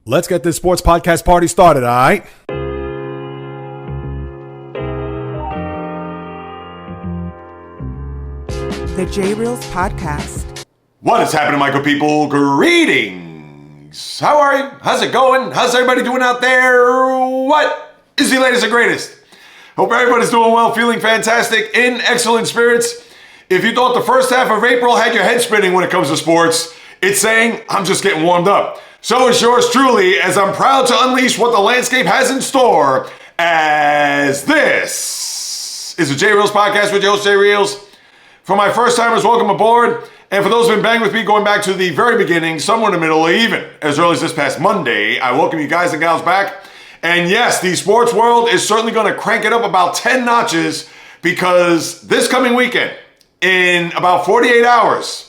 Let's get this sports podcast party started, all right? The JAYREELZ podcast. What is happening, my good people? Greetings. How are you? How's it going? How's everybody doing out there? What is the latest and greatest? Hope everybody's doing well, feeling fantastic, in excellent spirits. If you thought the first half of April had your head spinning when it comes to sports, it's saying, I'm just getting warmed up. So is yours truly, as I'm proud to unleash what the landscape has in store, as this is the JAYREELZ podcast with your host, JAYREELZ. For my first timers, welcome aboard. And for those who've been banging with me going back to the very beginning, somewhere in the middle, or even as early as this past Monday, I welcome you guys and gals back. And yes, the sports world is certainly going to crank it up about 10 notches, because this coming weekend, in about 48 hours,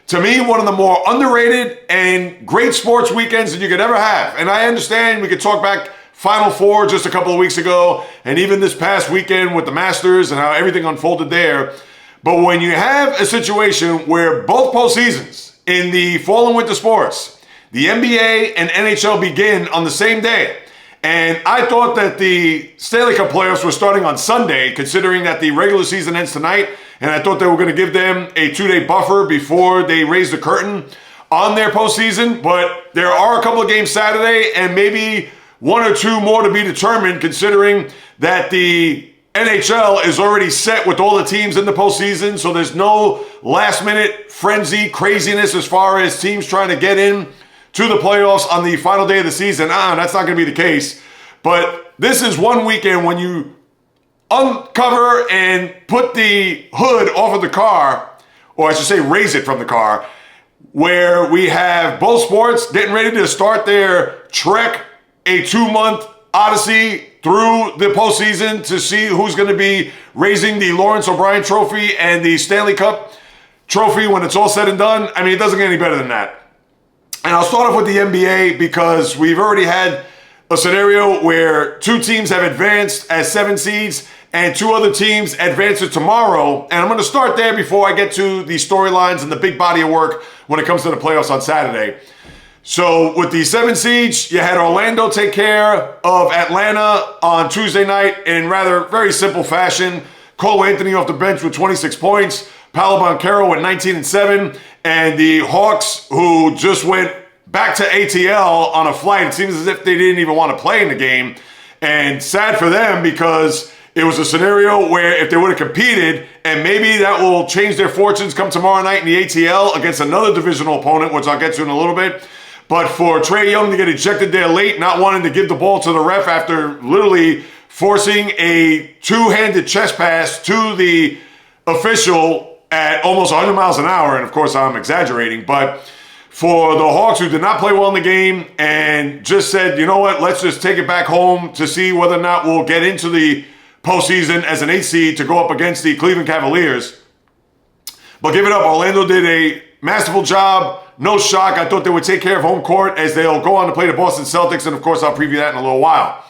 to me, one of the more underrated and great sports weekends that you could ever have. And I understand we could talk back Final Four just a couple of weeks ago, and even this past weekend with the Masters and how everything unfolded there. But when you have a situation where both postseasons in the fall and winter sports, the NBA and NHL begin on the same day, and I thought that the Stanley Cup Playoffs were starting on Sunday, considering that the regular season ends tonight, and I thought they were going to give them a 2-day buffer before they raise the curtain on their postseason. But there are a couple of games Saturday, and maybe one or two more to be determined, considering that the NHL is already set with all the teams in the postseason, so there's no last-minute frenzy craziness as far as teams trying to get in to the playoffs on the final day of the season. That's not going to be the case. But this is one weekend when you uncover and put the hood off of the car, or I should say raise it from the car, where we have both sports getting ready to start their trek, a 2-month odyssey through the postseason to see who's going to be raising the Lawrence O'Brien Trophy and the Stanley Cup Trophy when it's all said and done. I mean, it doesn't get any better than that. And I'll start off with the NBA, because we've already had a scenario where two teams have advanced as 7 seeds and two other teams advance to tomorrow. And I'm going to start there before I get to the storylines and the big body of work when it comes to the playoffs on Saturday. So with the 7 seeds, you had Orlando take care of Atlanta on Tuesday night in rather very simple fashion. Cole Anthony off the bench with 26 points. Paolo Banchero at 19-7. And the Hawks, who just went back to ATL on a flight, it seems as if they didn't even want to play in the game. And sad for them, because it was a scenario where if they would have competed, and maybe that will change their fortunes come tomorrow night in the ATL against another divisional opponent, which I'll get to in a little bit. But for Trae Young to get ejected there late, not wanting to give the ball to the ref after literally forcing a two-handed chest pass to the official at almost 100 miles an hour, and of course I'm exaggerating, but for the Hawks, who did not play well in the game and just said, you know what, let's just take it back home to see whether or not we'll get into the postseason as an 8 seed to go up against the Cleveland Cavaliers. But give it up, Orlando did a masterful job. No shock, I thought they would take care of home court as they'll go on to play the Boston Celtics, and of course I'll preview that in a little while.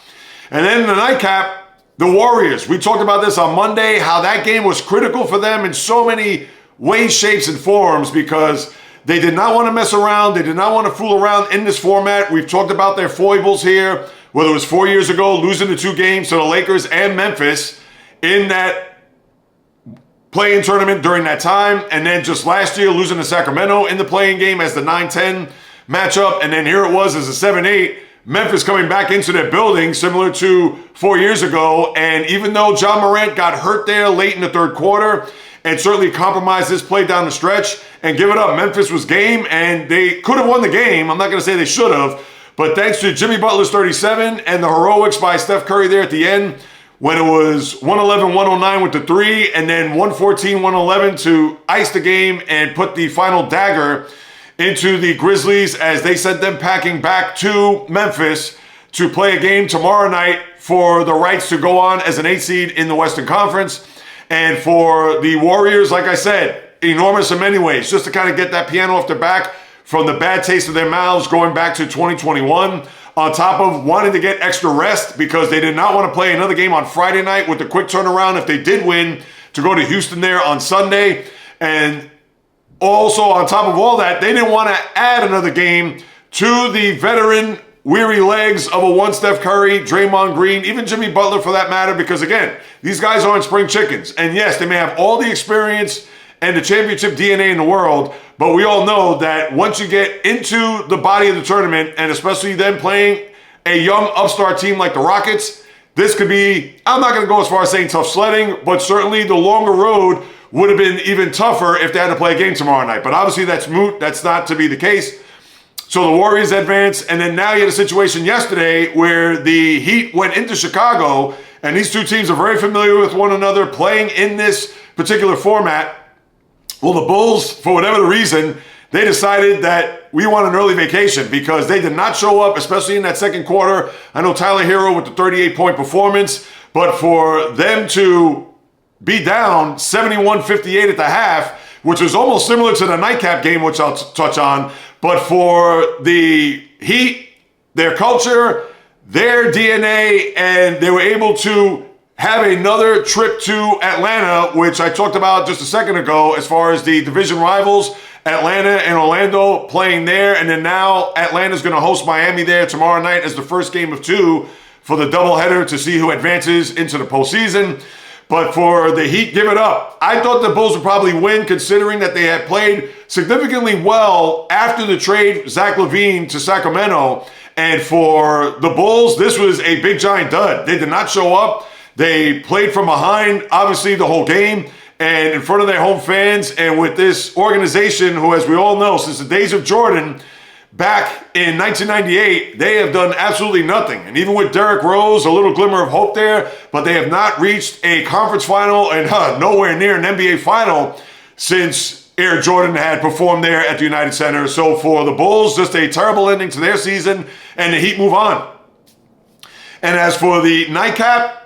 And then in the nightcap, the Warriors. We talked about this on Monday, how that game was critical for them in so many ways, shapes, and forms, because they did not want to mess around. They did not want to fool around in this format. We've talked about their foibles here, whether it was 4 years ago, losing the 2 games to the Lakers and Memphis in that play-in tournament during that time, and then just last year losing to Sacramento in the play-in game as the 9-10 matchup, and then here it was as a 7-8. Memphis coming back into their building similar to 4 years ago. And even though John Morant got hurt there late in the third quarter and certainly compromised this play down the stretch, and give it up, Memphis was game, and they could have won the game. I'm not going to say they should have, but thanks to Jimmy Butler's 37 and the heroics by Steph Curry there at the end, when it was 111-109 with the 3, and then 114-111 to ice the game and put the final dagger into the Grizzlies as they sent them packing back to Memphis to play a game tomorrow night for the rights to go on as an 8 seed in the Western Conference. And for the Warriors, like I said, enormous in many ways, just to kind of get that piano off their back from the bad taste of their mouths going back to 2021, on top of wanting to get extra rest because they did not want to play another game on Friday night with the quick turnaround if they did win to go to Houston there on Sunday. And also, on top of all that, they didn't want to add another game to the veteran weary legs of a one Steph Curry, Draymond Green, even Jimmy Butler for that matter, because again, these guys aren't spring chickens. And yes, they may have all the experience and the championship DNA in the world, but we all know that once you get into the body of the tournament, and especially then playing a young upstart team like the Rockets, this could be, I'm not going to go as far as saying tough sledding, but certainly the longer road would have been even tougher if they had to play a game tomorrow night. But obviously that's moot. That's not to be the case. So the Warriors advance, and then now you had a situation yesterday where the Heat went into Chicago, and these two teams are very familiar with one another playing in this particular format. Well, the Bulls, for whatever the reason, they decided that we want an early vacation because they did not show up, especially in that second quarter. I know Tyler Hero with the 38-point performance, but for them to be down 71-58 at the half, which was almost similar to the nightcap game, which I'll touch on, but for the Heat, their culture, their DNA, and they were able to have another trip to Atlanta, which I talked about just a second ago as far as the division rivals, Atlanta and Orlando playing there. And then now Atlanta's going to host Miami there tomorrow night as the first game of two for the doubleheader to see who advances into the postseason. But for the Heat, give it up. I thought the Bulls would probably win considering that they had played significantly well after the trade Zach LaVine to Sacramento. And for the Bulls, this was a big giant dud. They did not show up. They played from behind, obviously, the whole game and in front of their home fans. And with this organization, who, as we all know, since the days of Jordan, back in 1998, they have done absolutely nothing. And even with Derrick Rose, a little glimmer of hope there, but they have not reached a conference final and nowhere near an NBA final since Air Jordan had performed there at the United Center. So for the Bulls, just a terrible ending to their season, and the Heat move on. And as for the nightcap,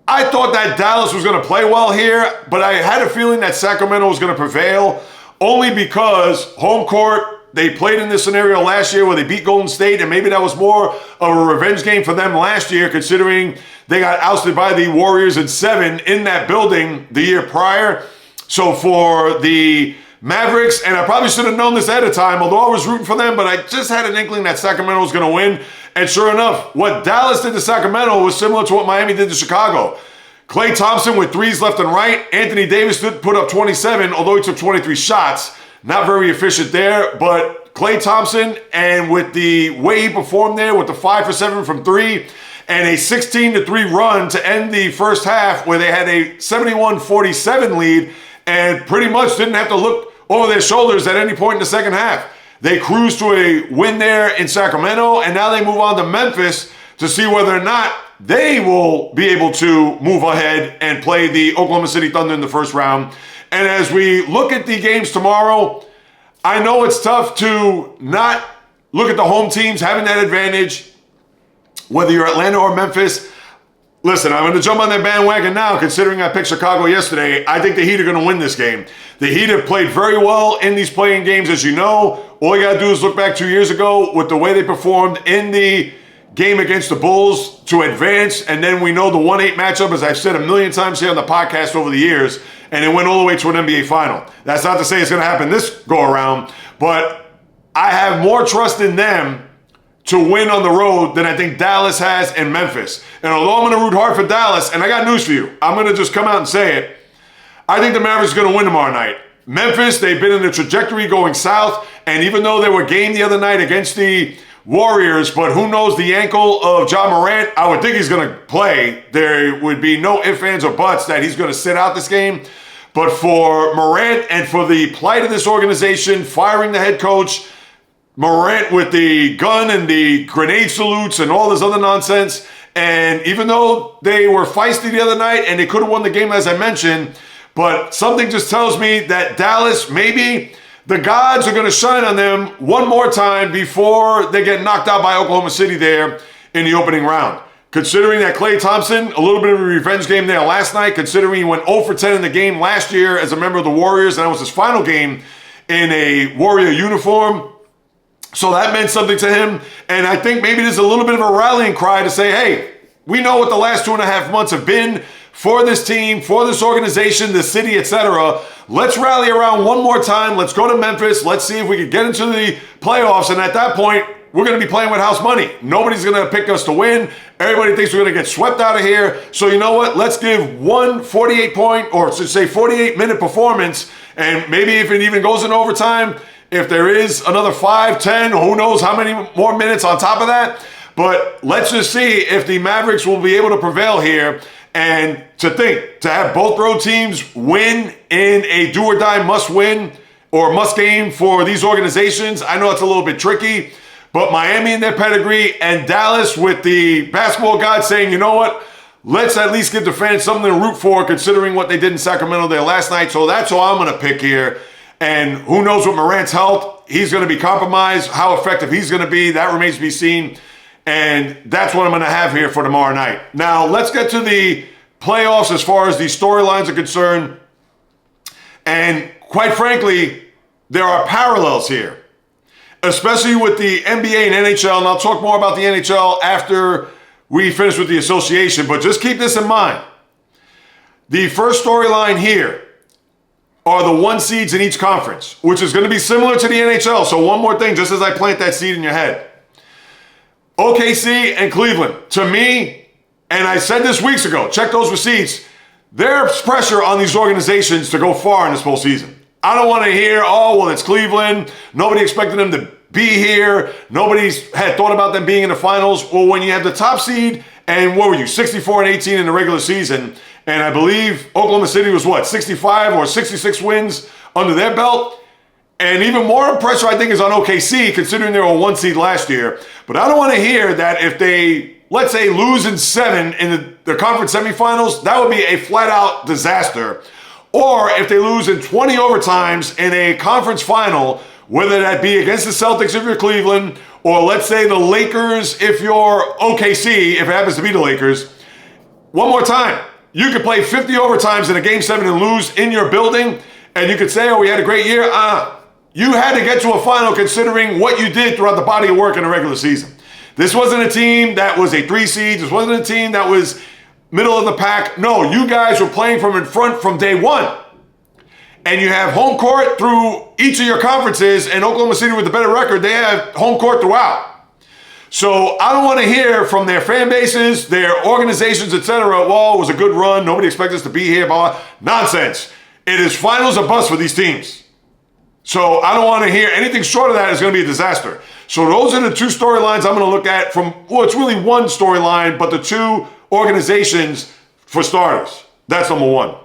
I thought that Dallas was going to play well here, but I had a feeling that Sacramento was going to prevail only because home court, they played in this scenario last year where they beat Golden State, and maybe that was more of a revenge game for them last year considering they got ousted by the Warriors in 7 in that building the year prior. So for the Mavericks, and I probably should have known this ahead of time, although I was rooting for them, but I just had an inkling that Sacramento was going to win. And sure enough, what Dallas did to Sacramento was similar to what Miami did to Chicago. Klay Thompson with threes left and right. Anthony Davis did put up 27, although he took 23 shots. Not very efficient there, but Klay Thompson, and with the way he performed there with the 5 for 7 from 3 and a 16-3 run to end the first half where they had a 71-47 lead and pretty much didn't have to look over their shoulders at any point in the second half. They cruised to a win there in Sacramento, and now they move on to Memphis to see whether or not they will be able to move ahead and play the Oklahoma City Thunder in the first round. And as we look at the games tomorrow, I know it's tough to not look at the home teams having that advantage, whether you're Atlanta or Memphis. Listen, I'm going to jump on that bandwagon now, considering I picked Chicago yesterday. I think the Heat are going to win this game. The Heat have played very well in these play-in games, as you know. All you got to do is look back 2 years ago with the way they performed in the game against the Bulls to advance. And then we know the 1-8 matchup, as I've said a million times here on the podcast over the years, and it went all the way to an NBA final. That's not to say it's going to happen this go-around, but I have more trust in them to win on the road than I think Dallas has in Memphis. And although I'm going to root hard for Dallas, and I got news for you, I'm going to just come out and say it, I think the Mavericks are going to win tomorrow night. Memphis, they've been in a trajectory going south, and even though they were game the other night against the Warriors, but who knows the ankle of Ja Morant, I would think he's going to play. There would be no ifs, ands, or buts that he's going to sit out this game. But for Morant and for the plight of this organization, firing the head coach, Morant with the gun and the grenade salutes and all this other nonsense, and even though they were feisty the other night and they could have won the game as I mentioned, but something just tells me that Dallas, maybe the gods are going to shine on them one more time before they get knocked out by Oklahoma City there in the opening round. Considering that Klay Thompson, a little bit of a revenge game there last night, considering he went 0 for 10 in the game last year as a member of the Warriors, and that was his final game in a Warrior uniform. So that meant something to him. And I think maybe there's a little bit of a rallying cry to say, hey, we know what the last 2.5 months have been for this team, for this organization, the city, etc. Let's rally around one more time. Let's go to Memphis. Let's see if we can get into the playoffs. And at that point, we're going to be playing with house money. Nobody's going to pick us to win. Everybody thinks we're going to get swept out of here. So you know what? Let's give one 48-minute performance, and maybe if it even goes in overtime, if there is another 5, 10, who knows how many more minutes on top of that. But let's just see if the Mavericks will be able to prevail here. And to have both road teams win in a do-or-die must-win or must-game for these organizations, I know it's a little bit tricky, but Miami and their pedigree and Dallas with the basketball gods saying, you know what, let's at least give the fans something to root for considering what they did in Sacramento there last night. So that's who I'm going to pick here. And who knows what Morant's health, he's going to be compromised. How effective he's going to be, that remains to be seen. And that's what I'm going to have here for tomorrow night. Now, let's get to the playoffs as far as the storylines are concerned. And quite frankly, there are parallels here, especially with the NBA and NHL. And I'll talk more about the NHL after we finish with the association. But just keep this in mind. The first storyline here are the 1 seeds in each conference, which is going to be similar to the NHL. So one more thing, just as I plant that seed in your head. OKC and Cleveland, to me, and I said this weeks ago, check those receipts, there's pressure on these organizations to go far in this postseason. I don't want to hear, oh, well, it's Cleveland. Nobody expected them to be here. Nobody's had thought about them being in the finals. Well, when you have the top seed, and what were you, 64-18 in the regular season, and I believe Oklahoma City was 65 or 66 wins under their belt. And even more pressure, I think, is on OKC, considering they were a 1 seed last year. But I don't want to hear that if they, let's say, lose in 7 in the conference semifinals, that would be a flat-out disaster. Or if they lose in 20 overtimes in a conference final, whether that be against the Celtics if you're Cleveland, or let's say the Lakers if you're OKC, if it happens to be the Lakers. One more time, you could play 50 overtimes in a Game 7 and lose in your building, and you could say, oh, we had a great year. You had to get to a final considering what you did throughout the body of work in the regular season. This wasn't a team that was a 3 seed. This wasn't a team that was middle of the pack. No, you guys were playing from in front from day one. And you have home court through each of your conferences, and Oklahoma City with the better record, they have home court throughout. So I don't want to hear from their fan bases, their organizations, etc. Well, it was a good run. Nobody expects us to be here. Blah, blah. Nonsense. It is finals or bust for these teams. So I don't want to hear anything short of that is going to be a disaster. So those are the 2 storylines I'm going to look at from, well, it's really 1 storyline, but the 2 organizations for starters. That's number 1.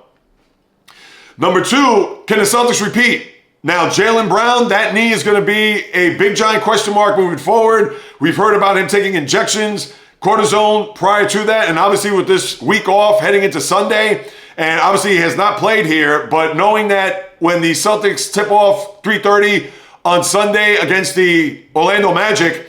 Number 2, can the Celtics repeat? Now, Jaylen Brown, that knee is going to be a big giant question mark moving forward. We've heard about him taking injections, cortisone prior to that, and obviously with this week off heading into Sunday, and obviously he has not played here, but knowing that when the Celtics tip off 3:30 on Sunday against the Orlando Magic,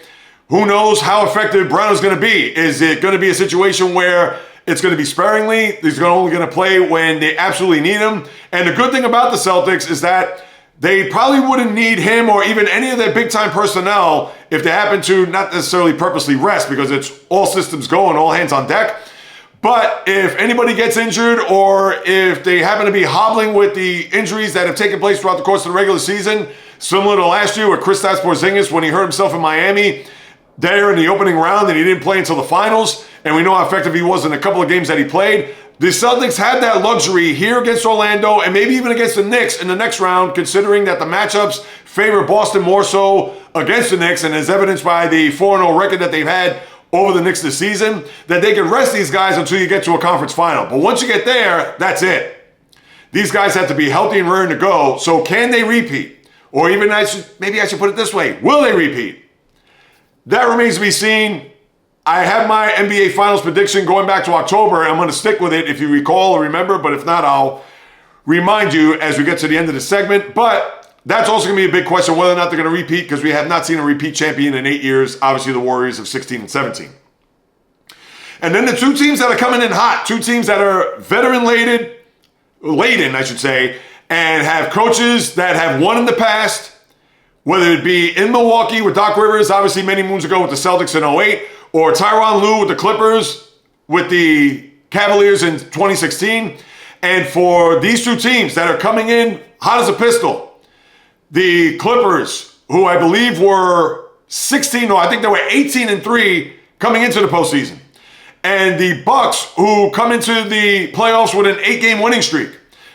who knows how effective Brown is going to be? Is it going to be a situation where it's going to be sparingly? He's only going to play when they absolutely need him. And the good thing about the Celtics is that they probably wouldn't need him or even any of their big-time personnel if they happen to not necessarily purposely rest, because it's all systems go and all hands on deck. But if anybody gets injured or if they happen to be hobbling with the injuries that have taken place throughout the course of the regular season, similar to last year with Kristaps Porzingis when he hurt himself in Miami there in the opening round and he didn't play until the finals, and we know how effective he was in a couple of games that he played. The Celtics had that luxury here against Orlando and maybe even against the Knicks in the next round, considering that the matchups favor Boston more so against the Knicks, and as evidenced by the 4-0 record that they've had over the Knicks this season, that they can rest these guys until you get to a conference final. But once you get there, that's it. These guys have to be healthy and raring to go. So can they repeat? Or even maybe I should put it this way, will they repeat? That remains to be seen. I have my NBA Finals prediction going back to October, and I'm going to stick with it if you recall or remember, but if not, I'll remind you as we get to the end of the segment. But that's also going to be a big question, whether or not they're going to repeat, because we have not seen a repeat champion in 8 years, obviously the Warriors of 16 and 17. And then the 2 teams that are coming in hot, 2 teams that are laden, I should say, and have coaches that have won in the past, whether it be in Milwaukee with Doc Rivers, obviously many moons ago with the Celtics in 08, or Tyronn Lue with the Clippers with the Cavaliers in 2016. And for these 2 teams that are coming in hot as a pistol, the Clippers, who I believe were I think they were 18-3 coming into the postseason. And the Bucks, who come into the playoffs with an 8-game winning streak.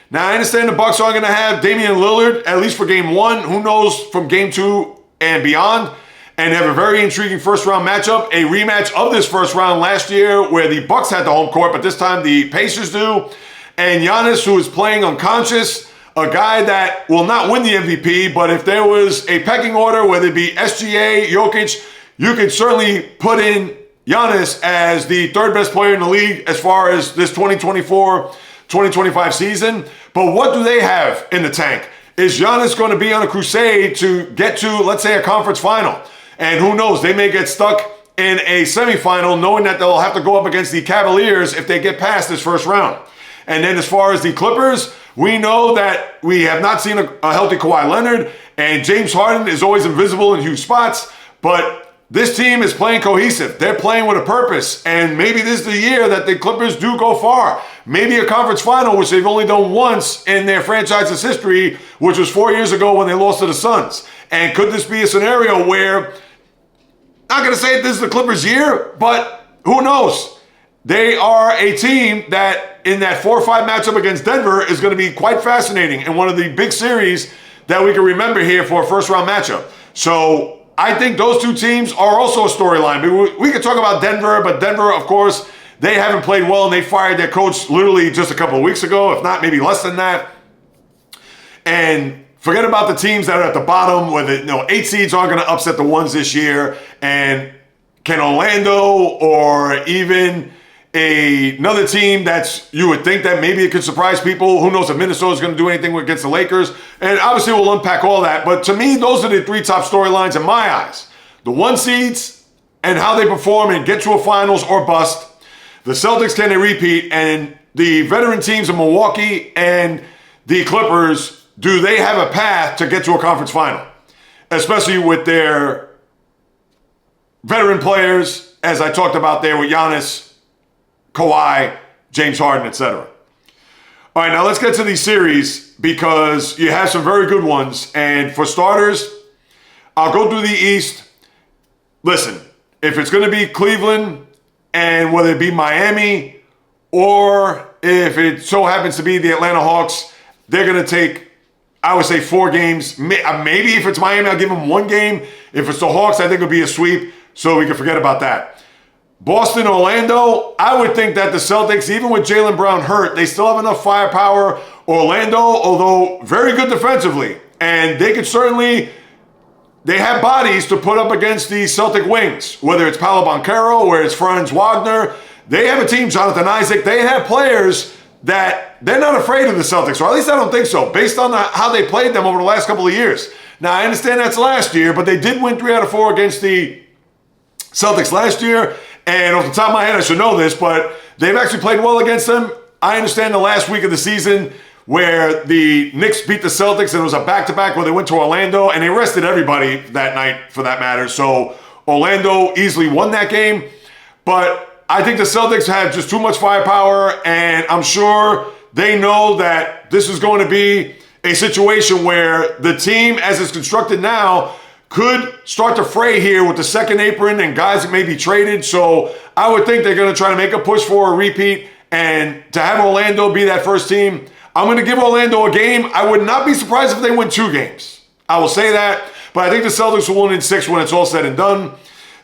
Now, I understand the Bucks aren't going to have Damian Lillard, at least for game 1. Who knows from game 2 and beyond. And they have a very intriguing first-round matchup. A rematch of this first round last year where the Bucks had the home court, but this time the Pacers do. And Giannis, who is playing unconscious, a guy that will not win the MVP, but if there was a pecking order, whether it be SGA, Jokic, you could certainly put in Giannis as the third best player in the league as far as this 2024-2025 season. But what do they have in the tank? Is Giannis going to be on a crusade to get to, let's say, a conference final? And who knows, they may get stuck in a semifinal knowing that they'll have to go up against the Cavaliers if they get past this first round. And then as far as the Clippers, we know that we have not seen a healthy Kawhi Leonard, and James Harden is always invisible in huge spots, but this team is playing cohesive. They're playing with a purpose, and maybe this is the year that the Clippers do go far. Maybe a conference final, which they've only done once in their franchise's history, which was 4 years ago when they lost to the Suns. And could this be a scenario where, not going to say this is the Clippers' year, but who knows? They are a team that in that 4-5 matchup against Denver is going to be quite fascinating and one of the big series that we can remember here for a first-round matchup. So I think those two teams are also a storyline. We could talk about Denver, but Denver, of course, they haven't played well, and they fired their coach literally just a couple of weeks ago, if not maybe less than that. And forget about the teams that are at the bottom, where the 8 seeds aren't going to upset the ones this year. And can Orlando or even another team that's, you would think that maybe it could surprise people. Who knows if Minnesota's going to do anything against the Lakers. And obviously we'll unpack all that. But to me, those are the 3 top storylines in my eyes. The 1 seeds and how they perform and get to a finals or bust. The Celtics, can they repeat? And the veteran teams of Milwaukee and the Clippers, do they have a path to get to a conference final? Especially with their veteran players, as I talked about there with Giannis, Kawhi, James Harden, etc. All right, now let's get to these series because you have some very good ones. And for starters, I'll go through the East. Listen, if it's going to be Cleveland, and whether it be Miami, or if it so happens to be the Atlanta Hawks, they're going to take, I would say, 4 games. Maybe if it's Miami, I'll give them 1 game. If it's the Hawks, I think it'll be a sweep, so we can forget about that. Boston, Orlando, I would think that the Celtics, even with Jaylen Brown hurt, they still have enough firepower. Orlando, although very good defensively, and they could certainly, they have bodies to put up against the Celtic wings, whether it's Paolo Banchero or it's Franz Wagner. They have a team, Jonathan Isaac. They have players that they're not afraid of the Celtics, or at least I don't think so, based on how they played them over the last couple of years. Now, I understand that's last year, but they did win 3 out of 4 against the Celtics last year. And off the top of my head, I should know this, but they've actually played well against them. I understand the last week of the season where the Knicks beat the Celtics and it was a back-to-back where they went to Orlando and they rested everybody that night for that matter. So Orlando easily won that game. But I think the Celtics have just too much firepower, and I'm sure they know that this is going to be a situation where the team, as it's constructed now, could start to fray here with the second apron and guys that may be traded. So I would think they're going to try to make a push for a repeat. And to have Orlando be that first team, I'm going to give Orlando a game. I would not be surprised if they win 2 games. I will say that. But I think the Celtics will win in 6 when it's all said and done.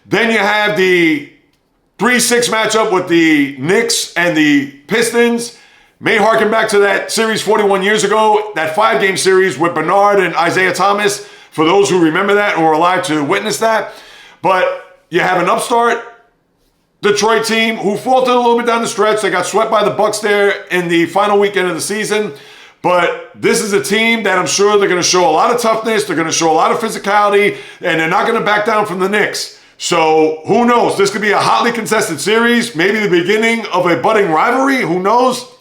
Then you have the 3-6 matchup with the Knicks and the Pistons. May harken back to that series 41 years ago, that 5-game series with Bernard and Isaiah Thomas, for those who remember that and were alive to witness that. But you have an upstart Detroit team who faltered a little bit down the stretch. They got swept by the Bucks there in the final weekend of the season. But this is a team that I'm sure they're going to show a lot of toughness. They're going to show a lot of physicality, and they're not going to back down from the Knicks. So who knows? This could be a hotly contested series, maybe the beginning of a budding rivalry. Who knows?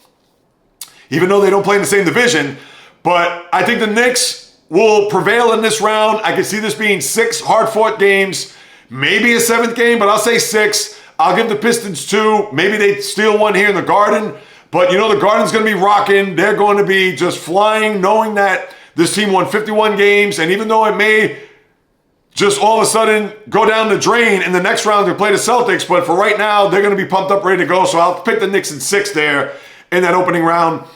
Even though they don't play in the same division. But I think the Knicks will prevail in this round. I can see this being 6 hard-fought games, maybe a 7th game, but I'll say 6. I'll give the Pistons 2. Maybe they steal one here in the Garden. But, you know, the Garden's going to be rocking. They're going to be just flying, knowing that this team won 51 games. And even though it may just all of a sudden go down the drain in the next round to play the Celtics. But for right now, they're going to be pumped up, ready to go. So I'll pick the Knicks in 6 there in that opening round.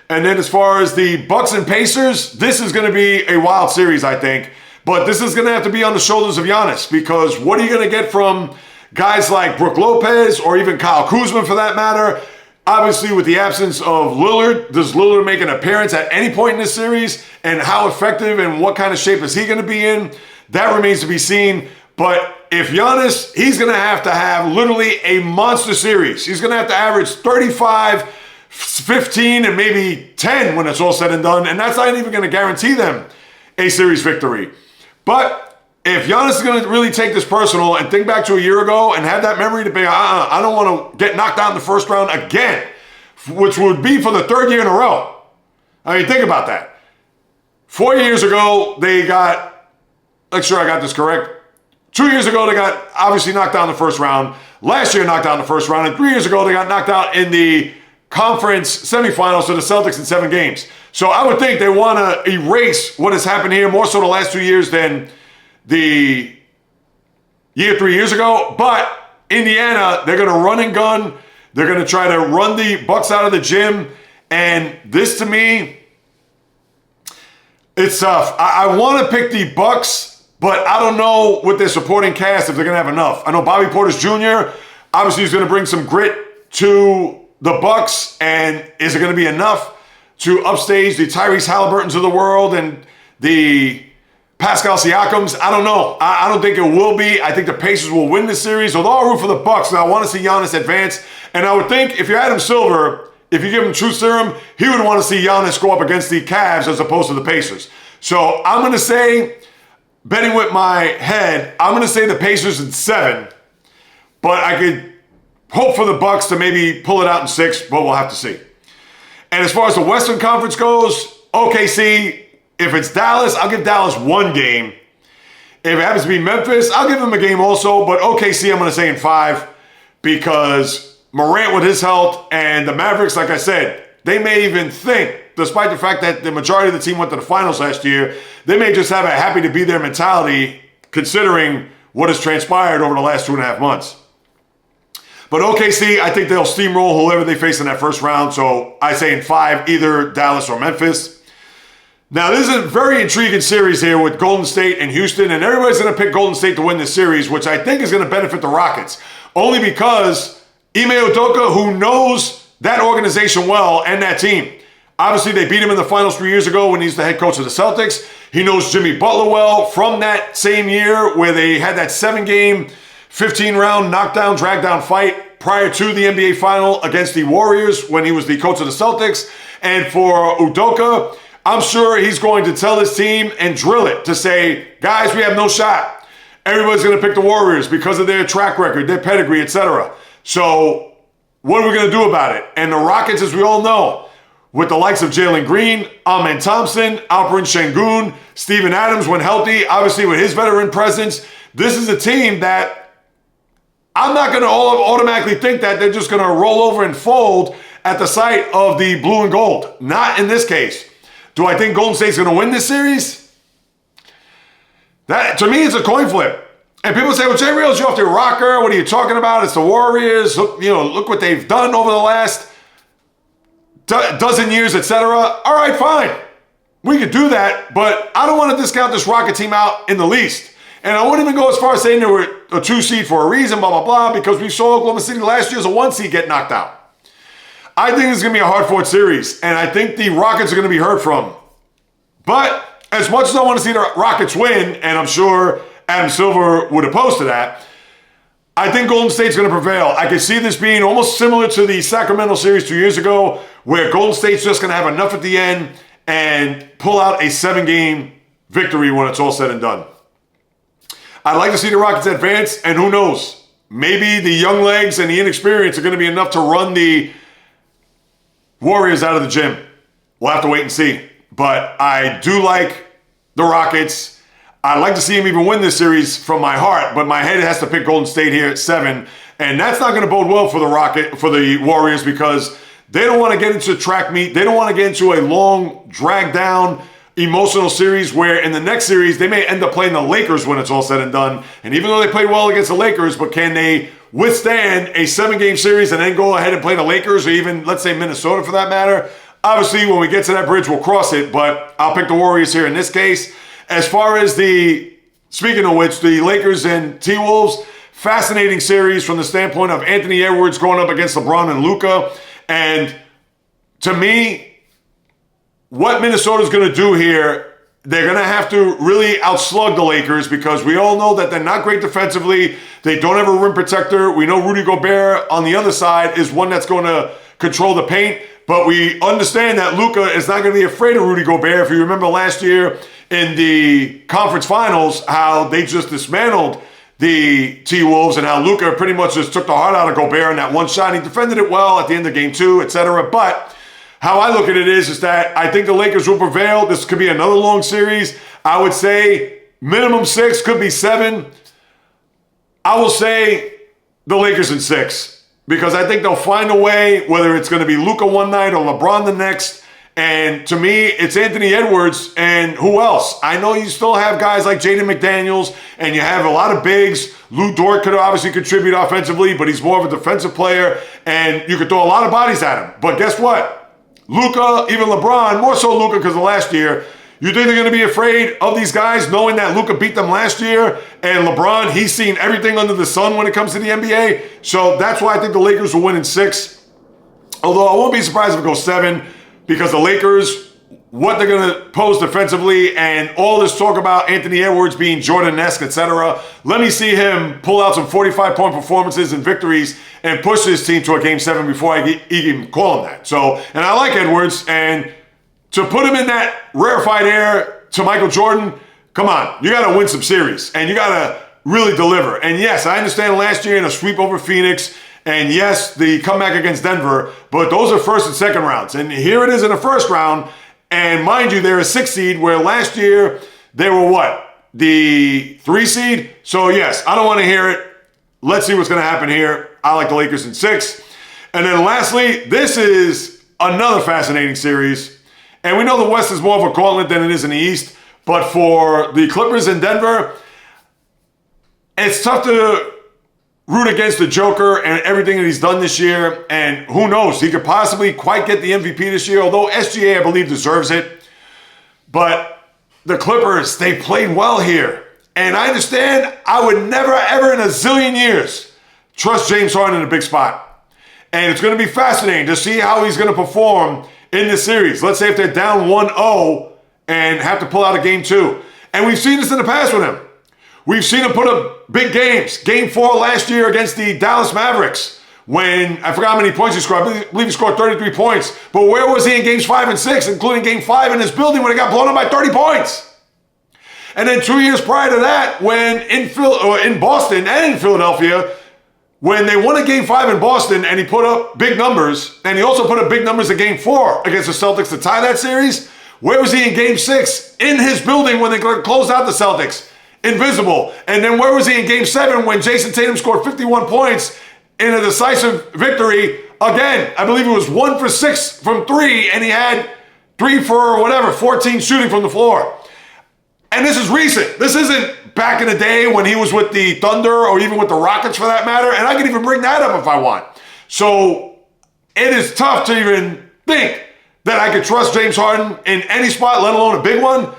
And then as far as the Bucks and Pacers, this is going to be a wild series, I think. But this is going to have to be on the shoulders of Giannis, because what are you going to get from guys like Brook Lopez or even Kyle Kuzma for that matter? Obviously, with the absence of Lillard, does Lillard make an appearance at any point in this series? And how effective and what kind of shape is he going to be in? That remains to be seen. But if Giannis, he's going to have literally a monster series. He's going to have to average 35, 15, and maybe 10 when it's all said and done. And that's not even going to guarantee them a series victory. But if Giannis is going to really take this personal and think back to a year ago and have that memory to be, I don't want to get knocked out in the first round again, which would be for the 3rd year in a row. I mean, think about that. 4 years ago, they got, make sure I got this correct. 2 years ago, they got obviously knocked out in the first round. Last year, knocked out in the first round. And 3 years ago, they got knocked out in the conference semifinals to the Celtics in 7 games. So I would think they want to erase what has happened here more so the last 2 years than the year 3 years ago. But Indiana, they're going to run and gun. They're going to try to run the Bucks out of the gym. And this, to me, it's tough. I want to pick the Bucks, but I don't know with their supporting cast if they're going to have enough. I know Bobby Portis Jr., obviously, is going to bring some grit to the Bucks. And is it going to be enough to upstage the Tyrese Halliburtons of the world and the Pascal Siakams? I don't know. I don't think it will be. I think the Pacers will win this series, although I'll root for the Bucks. Now, I want to see Giannis advance. And I would think if you're Adam Silver, if you give him truth serum, he would want to see Giannis go up against the Cavs as opposed to the Pacers. So I'm going to say, betting with my head, I'm going to say the Pacers in 7. But I could hope for the Bucks to maybe pull it out in 6, but we'll have to see. And as far as the Western Conference goes, OKC, if it's Dallas, I'll give Dallas 1 game. If it happens to be Memphis, I'll give them a game also. But OKC, I'm going to say in 5, because Morant with his health and the Mavericks, like I said, they may even think, despite the fact that the majority of the team went to the finals last year, they may just have a happy to be there mentality considering what has transpired over the last 2.5 months. But OKC, I think they'll steamroll whoever they face in that first round. So I say in 5, either Dallas or Memphis. Now, this is a very intriguing series here with Golden State and Houston, and everybody's going to pick Golden State to win this series, which I think is going to benefit the Rockets, only because Ime Udoka, who knows that organization well and that team. Obviously, they beat him in the finals 3 years ago when he's the head coach of the Celtics. He knows Jimmy Butler well from that same year where they had that 7-game, 15-round knockdown, drag-down fight prior to the NBA final against the Warriors when he was the coach of the Celtics. And for Udoka, I'm sure he's going to tell his team and drill it to say, guys, we have no shot. Everybody's going to pick the Warriors because of their track record, their pedigree, etc. So what are we going to do about it? And the Rockets, as we all know, with the likes of Jalen Green, Amen Thompson, Alperen Şengün, Steven Adams when healthy, obviously with his veteran presence, this is a team that I'm not going to automatically think that they're just going to roll over and fold at the sight of the blue and gold. Not in this case. Do I think Golden State's going to win this series? That, to me, it's a coin flip. And people say, well, JAYREELZ, you're off your rocker. What are you talking about? It's the Warriors. Look what they've done over the last dozen years, etc. All right, fine. We could do that, but I don't want to discount this Rocket team out in the least. And I wouldn't even go as far as saying they were a 2 seed for a reason, blah, blah, blah, because we saw Oklahoma City last year as a 1 seed get knocked out. I think it's going to be a hard-fought series, and I think the Rockets are going to be heard from. But as much as I want to see the Rockets win, and I'm sure Adam Silver would oppose to that, I think Golden State's going to prevail. I can see this being almost similar to the Sacramento series 2 years ago, where Golden State's just going to have enough at the end and pull out a 7-game victory when it's all said and done. I'd like to see the Rockets advance, and who knows? Maybe the young legs and the inexperience are going to be enough to run the Warriors out of the gym. We'll have to wait and see. But I do like the Rockets. I'd like to see them even win this series from my heart, but my head has to pick Golden State here at 7. And that's not going to bode well for the Warriors, because they don't want to get into track meet. They don't want to get into a long, drag down, emotional series where in the next series they may end up playing the Lakers when it's all said and done. And even though they played well against the Lakers, but can they withstand a 7-game series and then go ahead and play the Lakers or even, let's say, Minnesota for that matter? Obviously, when we get to that bridge, we'll cross it, but I'll pick the Warriors here in this case. As far as speaking of which, the Lakers and T-Wolves, fascinating series from the standpoint of Anthony Edwards going up against LeBron and Luka. And to me, what Minnesota's going to do here, they're going to have to really outslug the Lakers because we all know that they're not great defensively. They don't have a rim protector. We know Rudy Gobert on the other side is one that's going to control the paint. But we understand that Luka is not going to be afraid of Rudy Gobert. If you remember last year in the conference finals, how they just dismantled the T-Wolves and how Luka pretty much just took the heart out of Gobert in that one shot. He defended it well at the end of game 2, etc. But how I look at it is that I think the Lakers will prevail. This could be another long series. I would say minimum 6, could be 7. I will say the Lakers in 6 because I think they'll find a way, whether it's going to be Luka one night or LeBron the next. And to me, it's Anthony Edwards and who else? I know you still have guys like Jaden McDaniels and you have a lot of bigs. Lou Dort could obviously contribute offensively, but he's more of a defensive player and you could throw a lot of bodies at him. But guess what? Luka, even LeBron, more so Luka because of last year, you think they're going to be afraid of these guys knowing that Luka beat them last year and LeBron, he's seen everything under the sun when it comes to the NBA. So that's why I think the Lakers will win in 6. Although I won't be surprised if it goes 7 because the Lakers, what they're going to pose defensively and all this talk about Anthony Edwards being Jordan-esque, etc. Let me see him pull out some 45-point performances and victories and push his team to a Game 7 before I even call him that. So, and I like Edwards, and to put him in that rarefied air to Michael Jordan, come on, you got to win some series, and you got to really deliver. And yes, I understand last year in a sweep over Phoenix, and yes, the comeback against Denver, but those are first and second rounds. And here it is in the first round, and mind you, they're a 6 seed, where last year they were what? The 3 seed? So yes, I don't want to hear it. Let's see what's going to happen here. I like the Lakers in 6. And then lastly, this is another fascinating series. And we know the West is more of a gauntlet than it is in the East. But for the Clippers in Denver, it's tough to root against the Joker and everything that he's done this year. And who knows, he could possibly quite get the MVP this year, although SGA, I believe, deserves it. But the Clippers, they played well here. And I understand I would never, ever in a zillion years trust James Harden in a big spot. And it's going to be fascinating to see how he's going to perform in this series. Let's say if they're down 1-0 and have to pull out a Game 2. And we've seen this in the past with him. We've seen him put up big games. Game 4 last year against the Dallas Mavericks when, I forgot how many points he scored. I believe he scored 33 points. But where was he in Games 5 and 6, including Game 5 in his building when he got blown up by 30 points? And then 2 years prior to that, when in Boston and in Philadelphia, when they won a Game 5 in Boston and he put up big numbers, and he also put up big numbers in Game 4 against the Celtics to tie that series, where was he in Game 6? In his building when they closed out the Celtics. Invisible. And then where was he in Game 7 when Jason Tatum scored 51 points in a decisive victory? Again, I believe it was 1 for 6 from 3, and he had 3 for 14 shooting from the floor. And this is recent. This isn't back in the day when he was with the Thunder or even with the Rockets for that matter. And I can even bring that up if I want. So it is tough to even think that I could trust James Harden in any spot, let alone a big one.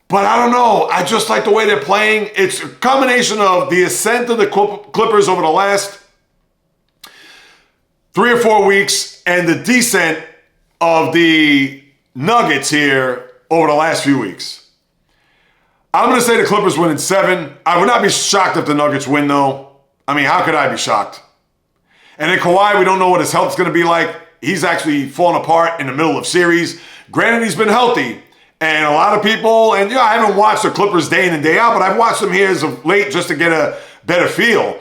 But I don't know. I just like the way they're playing. It's a combination of the ascent of the Clippers over the last 3 or 4 weeks and the descent of the Nuggets here over the last few weeks. I'm going to say the Clippers win in 7. I would not be shocked if the Nuggets win, though. I mean, how could I be shocked? And then Kawhi, we don't know what his health is going to be like. He's actually fallen apart in the middle of series. Granted, he's been healthy. And a lot of people, and I haven't watched the Clippers day in and day out, but I've watched them here as of late just to get a better feel.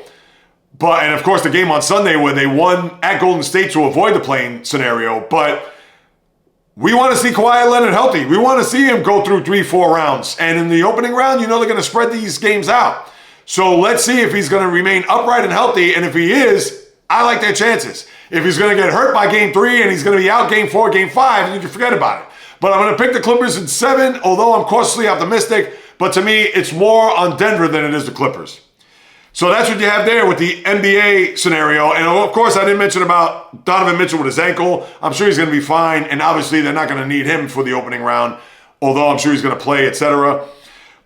And of course, the game on Sunday where they won at Golden State to avoid the play-in scenario. But we want to see Kawhi Leonard healthy. We want to see him go through 3-4 rounds. And in the opening round, they're going to spread these games out. So let's see if he's going to remain upright and healthy. And if he is, I like their chances. If he's going to get hurt by Game 3 and he's going to be out Game 4, Game 5, then you can forget about it. But I'm going to pick the Clippers in 7, although I'm cautiously optimistic. But to me, it's more on Denver than it is the Clippers. So that's what you have there with the NBA scenario. And of course, I didn't mention about Donovan Mitchell with his ankle. I'm sure he's going to be fine. And obviously, they're not going to need him for the opening round, although I'm sure he's going to play, etc.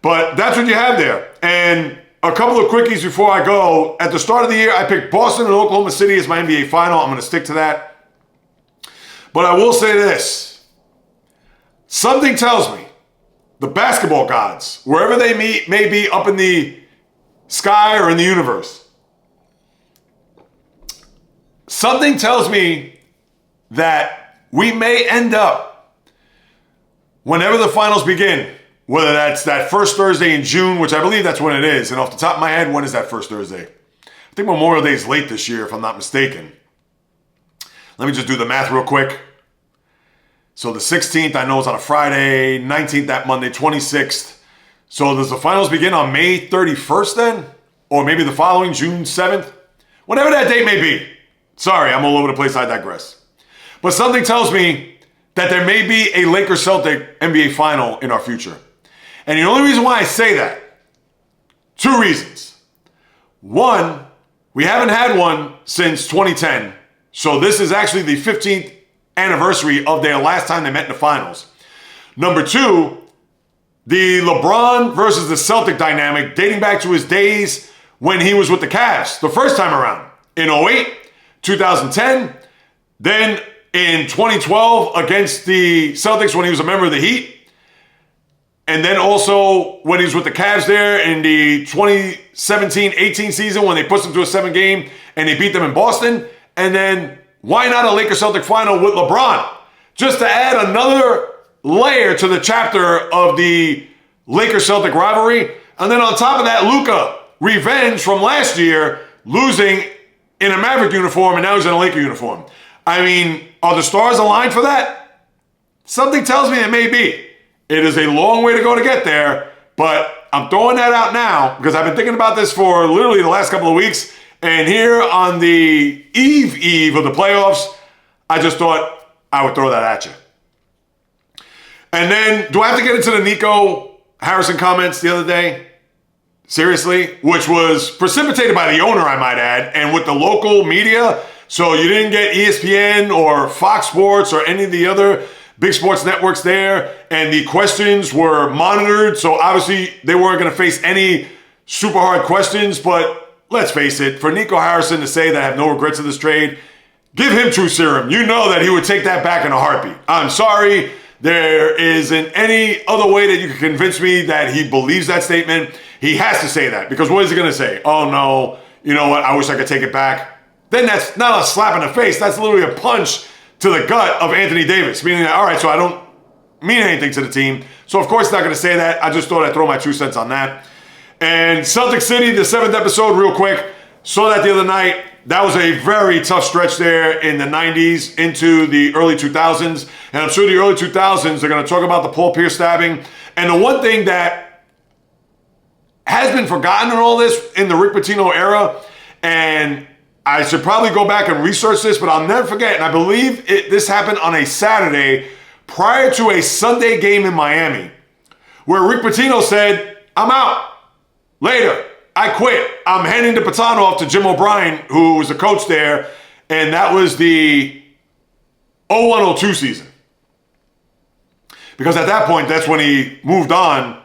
But that's what you have there. And a couple of quickies before I go. At the start of the year, I picked Boston and Oklahoma City as my NBA final. I'm going to stick to that. But I will say this. Something tells me the basketball gods, wherever they meet, may be up in the sky or in the universe. Something tells me that we may end up, whenever the finals begin, whether that's that first Thursday in June, which I believe that's when it is. And off the top of my head, when is that first Thursday? I think Memorial Day is late this year, if I'm not mistaken. Let me just do the math real quick. So the 16th, I know, is on a Friday. 19th, that Monday. 26th. So does the finals begin on May 31st then? Or maybe the following, June 7th? Whatever that date may be. Sorry, I'm all over the place. I digress. But something tells me that there may be a Lakers-Celtic NBA final in our future. And the only reason why I say that, 2 reasons. One, we haven't had one since 2010. So this is actually the 15th anniversary of their last time they met in the finals. Number 2, the LeBron versus the Celtic dynamic dating back to his days when he was with the Cavs the first time around in 08, 2010, then in 2012 against the Celtics when he was a member of the Heat, and then also when he was with the Cavs there in the 2017-18 season when they pushed them to a 7-game and they beat them in Boston. And then why not a Lakers-Celtic final with LeBron? Just to add another layer to the chapter of the Lakers-Celtic rivalry. And then on top of that, Luka, revenge from last year, losing in a Maverick uniform, and now he's in a Laker uniform. I mean, are the stars aligned for that? Something tells me it may be. It is a long way to go to get there, but I'm throwing that out now because I've been thinking about this for literally the last couple of weeks. And here on the eve of the playoffs, I just thought I would throw that at you. And then, do I have to get into the Nico Harrison comments the other day? Seriously? Which was precipitated by the owner, I might add, and with the local media. So you didn't get ESPN or Fox Sports or any of the other big sports networks there. And the questions were monitored. So obviously they weren't going to face any super hard questions. But let's face it, for Nico Harrison to say that I have no regrets of this trade, give him true serum. You know that he would take that back in a heartbeat. I'm sorry. There isn't any other way that you can convince me that he believes that statement. He has to say that, because what is he going to say? Oh no, you know what? I wish I could take it back. Then that's not a slap in the face. That's literally a punch to the gut of Anthony Davis, meaning that, all right, so I don't mean anything to the team. So of course he's not going to say that. I just thought I'd throw my 2 cents on that. And Celtics City, the 7th episode, real quick. Saw that the other night. That was a very tough stretch there in the 90s into the early 2000s. And I'm sure the early 2000s, they're going to talk about the Paul Pierce stabbing. And the one thing that has been forgotten in all this in the Rick Pitino era, and I should probably go back and research this, but I'll never forget, and I believe this happened on a Saturday prior to a Sunday game in Miami, where Rick Pitino said, I'm out. Later. I quit. I'm handing the baton off to Jim O'Brien, who was the coach there, and that was the 01-02 season. Because at that point, that's when he moved on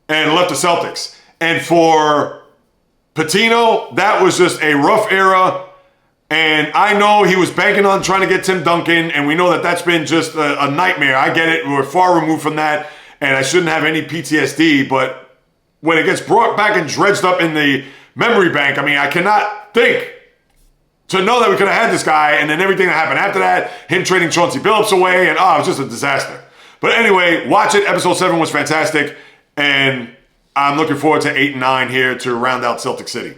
and left the Celtics. And for Pitino, that was just a rough era, and I know he was banking on trying to get Tim Duncan, and we know that that's been just a nightmare. I get it. We're far removed from that, and I shouldn't have any PTSD, but when it gets brought back and dredged up in the memory bank, I mean, I cannot think to know that we could have had this guy, and then everything that happened after that, him trading Chauncey Billups away, and it was just a disaster. But anyway, watch it. Episode 7 was fantastic, and I'm looking forward to 8 and 9 here to round out Celtic City.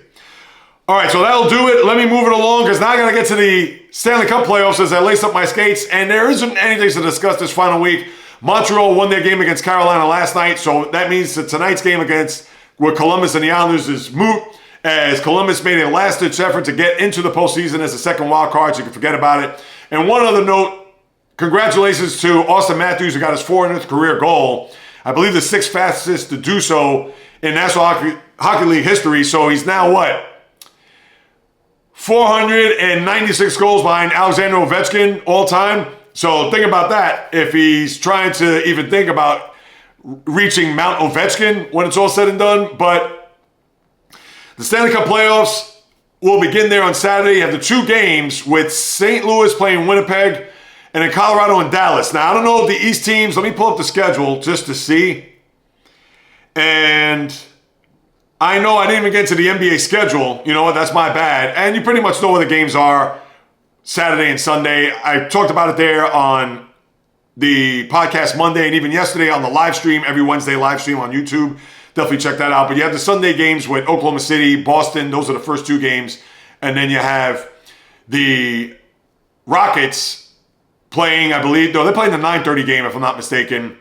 All right, so that'll do it. Let me move it along, because now I got to get to the Stanley Cup Playoffs as I lace up my skates, and there isn't anything to discuss this final week. Montreal won their game against Carolina last night, so that means that tonight's game with Columbus and the Islanders is moot, as Columbus made a last-ditch effort to get into the postseason as a second wild card, so you can forget about it. And one other note, congratulations to Austin Matthews, who got his 400th career goal. I believe the sixth fastest to do so in National Hockey League history. So he's now what? 496 goals behind Alexander Ovechkin all time. So think about that. If he's trying to even think about reaching Mount Ovechkin when it's all said and done. But the Stanley Cup Playoffs will begin there on Saturday. You have the two games with St. Louis playing Winnipeg and then Colorado and Dallas. Now, I don't know if the East teams, let me pull up the schedule just to see. And I know I didn't even get to the NBA schedule. You know what? That's my bad. And you pretty much know where the games are Saturday and Sunday. I talked about it there on the podcast Monday and even yesterday on the live stream, every Wednesday live stream on YouTube. Definitely check that out. But you have the Sunday games with Oklahoma City, Boston. Those are the first two games. And then you have the Rockets playing, I believe, no, they're playing the 9:30 game if I'm not mistaken.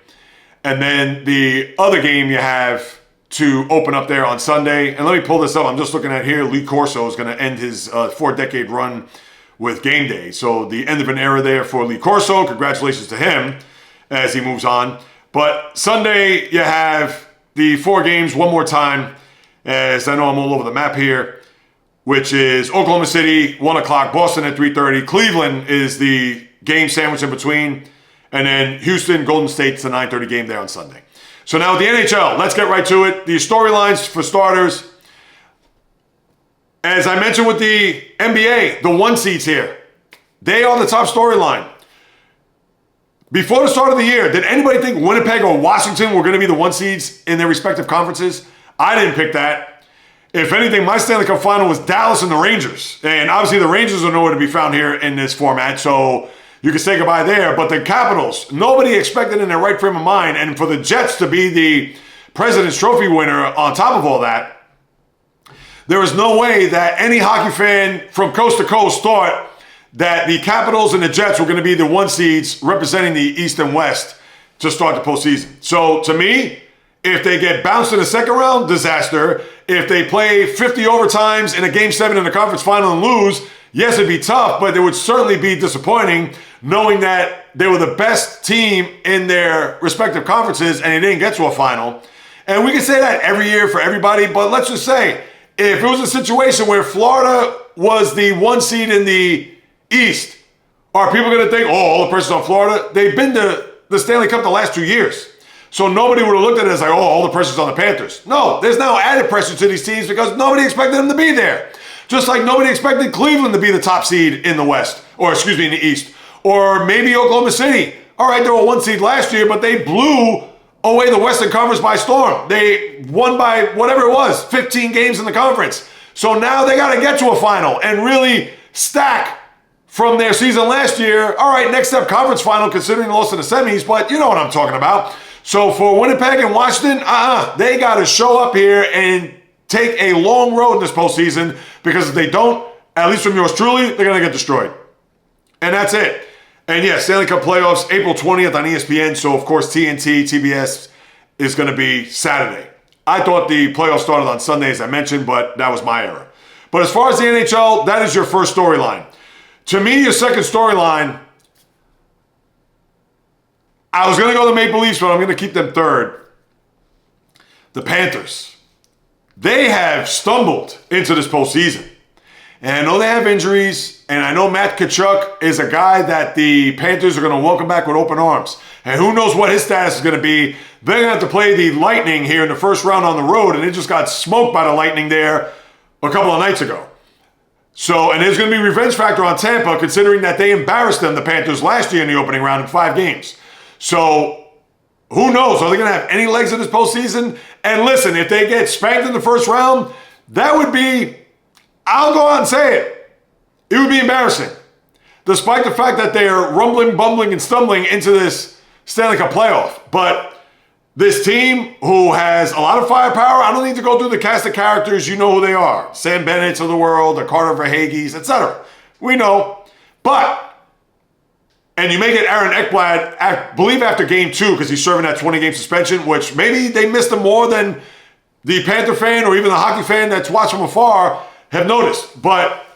And then the other game you have to open up there on Sunday. And let me pull this up. I'm just looking at here. Lee Corso is going to end his 4-decade run with Game Day. So the end of an era there for Lee Corso. Congratulations to him as he moves on. But Sunday, you have the four games one more time, as I know I'm all over the map here, which is Oklahoma City, 1 o'clock, Boston at 3:30. Cleveland is the game sandwich in between. And then Houston, Golden State's the 9:30 game there on Sunday. So now with the NHL, let's get right to it. The storylines for starters. As I mentioned with the NBA, the one seeds here, they are the top storyline. Before the start of the year, did anybody think Winnipeg or Washington were going to be the one seeds in their respective conferences? I didn't pick that. If anything, my Stanley Cup final was Dallas and the Rangers. And obviously the Rangers are nowhere to be found here in this format, so you can say goodbye there. But the Capitals, nobody expected in their right frame of mind. And for the Jets to be the President's Trophy winner on top of all that, there was no way that any hockey fan from coast to coast thought that the Capitals and the Jets were going to be the one seeds representing the East and West to start the postseason. So to me, if they get bounced in the second round, disaster. If they play 50 overtimes in a Game 7 in the conference final and lose, yes, it'd be tough, but it would certainly be disappointing knowing that they were the best team in their respective conferences and they didn't get to a final. And we can say that every year for everybody, but let's just say, if it was a situation where Florida was the one seed in the East, are people going to think, oh, all the pressure's on Florida? They've been to the Stanley Cup the last 2 years. So nobody would have looked at it as like, oh, all the pressure's on the Panthers. No, there's now added pressure to these teams because nobody expected them to be there. Just like nobody expected Cleveland to be the top seed in the West, or excuse me, in the East. Or maybe Oklahoma City. All right, they were one seed last year, but they blew away the Western Conference by storm. They won by whatever it was, 15 games in the conference. So now they got to get to a final and really stack from their season last year. All right, next step, conference final, considering the loss in the semis, but you know what I'm talking about. So for Winnipeg and Washington, they got to show up here and take a long road in this postseason, because if they don't, at least from yours truly, they're going to get destroyed. And that's it. And yeah, Stanley Cup Playoffs, April 20th on ESPN. So, of course, TNT, TBS is going to be Saturday. I thought the playoffs started on Sunday, as I mentioned, but that was my error. But as far as the NHL, that is your first storyline. To me, your second storyline, I was going to go to the Maple Leafs, but I'm going to keep them third. The Panthers. They have stumbled into this postseason. And I know they have injuries, and I know Matt Tkachuk is a guy that the Panthers are going to welcome back with open arms. And who knows what his status is going to be. They're going to have to play the Lightning here in the first round on the road, and they just got smoked by the Lightning there a couple of nights ago. So, and there's going to be revenge factor on Tampa, considering that they embarrassed them, the Panthers, last year in the opening round in 5 games. So, who knows? Are they going to have any legs in this postseason? And listen, if they get spanked in the first round, that would be, I'll go out and say it, it would be embarrassing. Despite the fact that they are rumbling, bumbling, and stumbling into this Stanley Cup playoff. But this team, who has a lot of firepower, I don't need to go through the cast of characters. You know who they are. Sam Bennett's of the world, the Carter Verhaeghes, etc. We know. But, and you may get Aaron Ekblad, I believe after game 2, because he's serving that 20-game suspension, which maybe they missed him more than the Panther fan or even the hockey fan that's watched from afar have noticed. But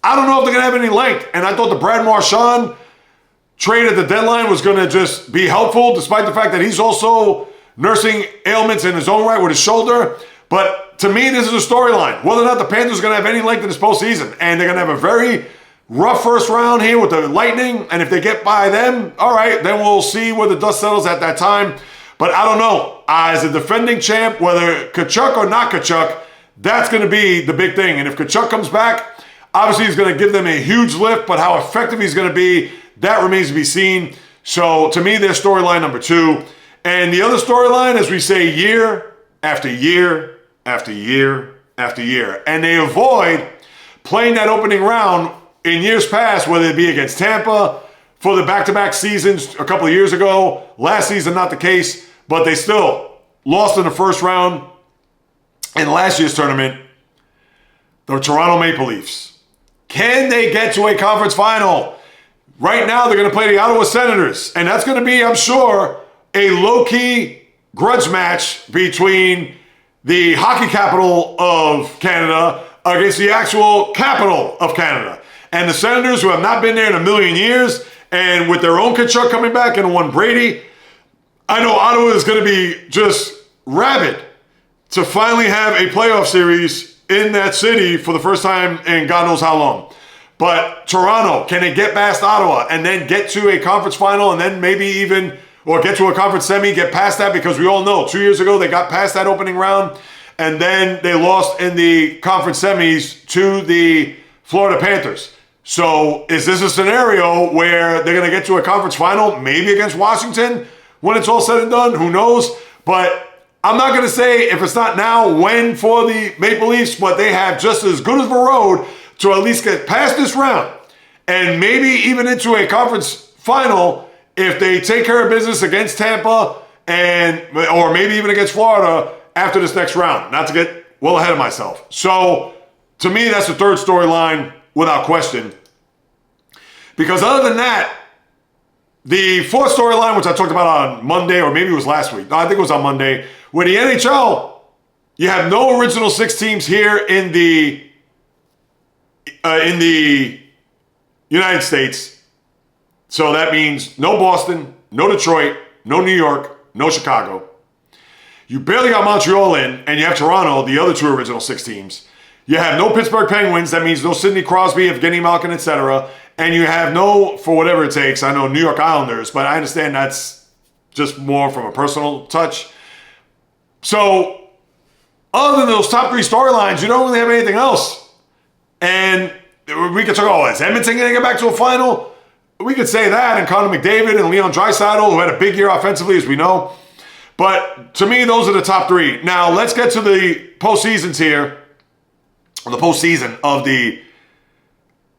I don't know if they're going to have any length. And I thought the Brad Marchand trade at the deadline was going to just be helpful, despite the fact that he's also nursing ailments in his own right with his shoulder. But to me, this is a storyline. Whether or not the Panthers are going to have any length in this postseason. And they're going to have a very rough first round here with the Lightning. And if they get by them, all right, then we'll see where the dust settles at that time. But I don't know. As a defending champ, whether Tkachuk or not Tkachuk, that's going to be the big thing. And if Tkachuk comes back, obviously he's going to give them a huge lift. But how effective he's going to be, that remains to be seen. So to me, they're storyline number 2. And the other storyline, as we say, year after year after year after year. And they avoid playing that opening round in years past, whether it be against Tampa for the back-to-back seasons a couple of years ago. Last season, not the case, but they still lost in the first round in last year's tournament. The Toronto Maple Leafs. Can they get to a conference final? Right now, they're going to play the Ottawa Senators. And that's going to be, I'm sure, a low-key grudge match between the hockey capital of Canada against the actual capital of Canada. And the Senators, who have not been there in a million years, and with their own Tkachuk coming back and one Brady, I know Ottawa is going to be just rabid to finally have a playoff series in that city for the first time in God knows how long. But Toronto, can they get past Ottawa and then get to a conference final and then maybe even, or get to a conference semi, get past that? Because we all know 2 years ago they got past that opening round and then they lost in the conference semis to the Florida Panthers. So is this a scenario where they're going to get to a conference final, maybe against Washington when it's all said and done? Who knows? But I'm not going to say if it's not now, when for the Maple Leafs, but they have just as good of a road to at least get past this round and maybe even into a conference final if they take care of business against Tampa and or maybe even against Florida after this next round. Not to get well ahead of myself. So to me, that's the third storyline without question. Because other than that, the fourth storyline, which I talked about on Monday, or maybe it was last week. No, I think it was on Monday, where the NHL, you have no original 6 teams here in the United States. So that means no Boston, no Detroit, no New York, no Chicago. You barely got Montreal in, and you have Toronto, the other 2 original 6 teams. You have no Pittsburgh Penguins. That means no Sidney Crosby, Evgeny Malkin, etc. And you have no, for whatever it takes, I know New York Islanders, but I understand that's just more from a personal touch. So other than those top 3 storylines, you don't really have anything else. And we could talk, oh, is Edmonton going to get back to a final? We could say that, and Connor McDavid and Leon Draisaitl, who had a big year offensively, as we know. But to me, those are the top 3. Now, let's get to the postseasons here. The postseason of the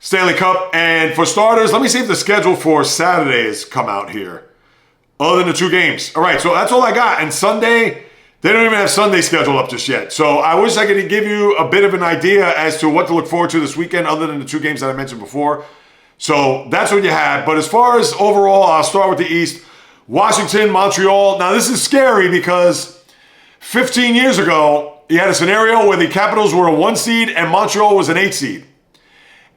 Stanley Cup. And for starters, let me see if the schedule for Saturday has come out here. Other than the 2 games. All right, so that's all I got. And Sunday, they don't even have Sunday scheduled up just yet. So I wish I could give you a bit of an idea as to what to look forward to this weekend other than the 2 games that I mentioned before. So that's what you have. But as far as overall, I'll start with the East. Washington, Montreal. Now, this is scary because 15 years ago, you had a scenario where the Capitals were a 1 seed and Montreal was an 8 seed.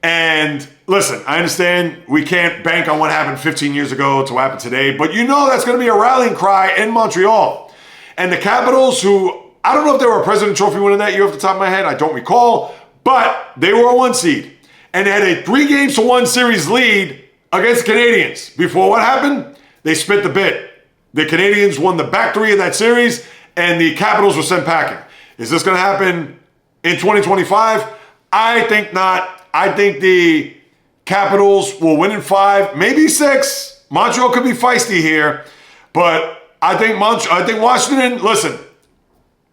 And listen, I understand we can't bank on what happened 15 years ago to what happened today, but you know that's going to be a rallying cry in Montreal. And the Capitals, who, I don't know if they were a President Trophy winner that year off the top of my head, I don't recall, but they were a 1 seed. And they had a 3-1 series lead against the Canadiens. Before what happened? They spit the bit. The Canadiens won the back 3 of that series, and the Capitals were sent packing. Is this going to happen in 2025? I think not. I think the Capitals will win in 5, maybe 6. Montreal could be feisty here, but I think Washington, listen,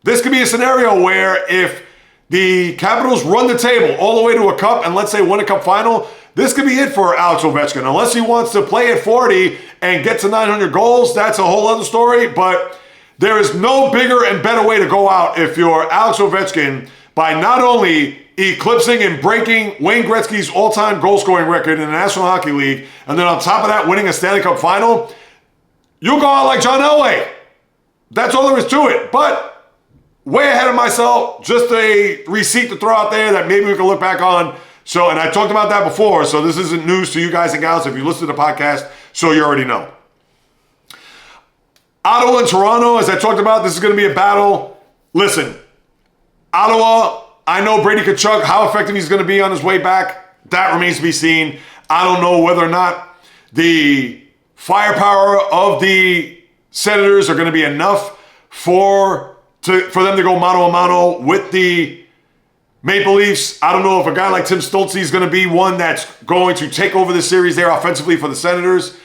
this could be a scenario where if the Capitals run the table all the way to a cup and let's say win a cup final, this could be it for Alex Ovechkin. Unless he wants to play at 40 and get to 900 goals, that's a whole other story, but there is no bigger and better way to go out if you're Alex Ovechkin by not only eclipsing and breaking Wayne Gretzky's all-time goal-scoring record in the National Hockey League, and then on top of that, winning a Stanley Cup final. You'll go out like John Elway. That's all there is to it. But way ahead of myself, just a receipt to throw out there that maybe we can look back on. So, and I talked about that before, so this isn't news to you guys and gals if you listen to the podcast. So you already know. Ottawa and Toronto, as I talked about, this is going to be a battle. Listen, Ottawa, I know Brady Tkachuk, how effective he's going to be on his way back, that remains to be seen. I don't know whether or not the firepower of the Senators are going to be enough for them to go mano-a-mano with the Maple Leafs. I don't know if a guy like Tim Stoltze is going to be one that's going to take over the series there offensively for the Senators.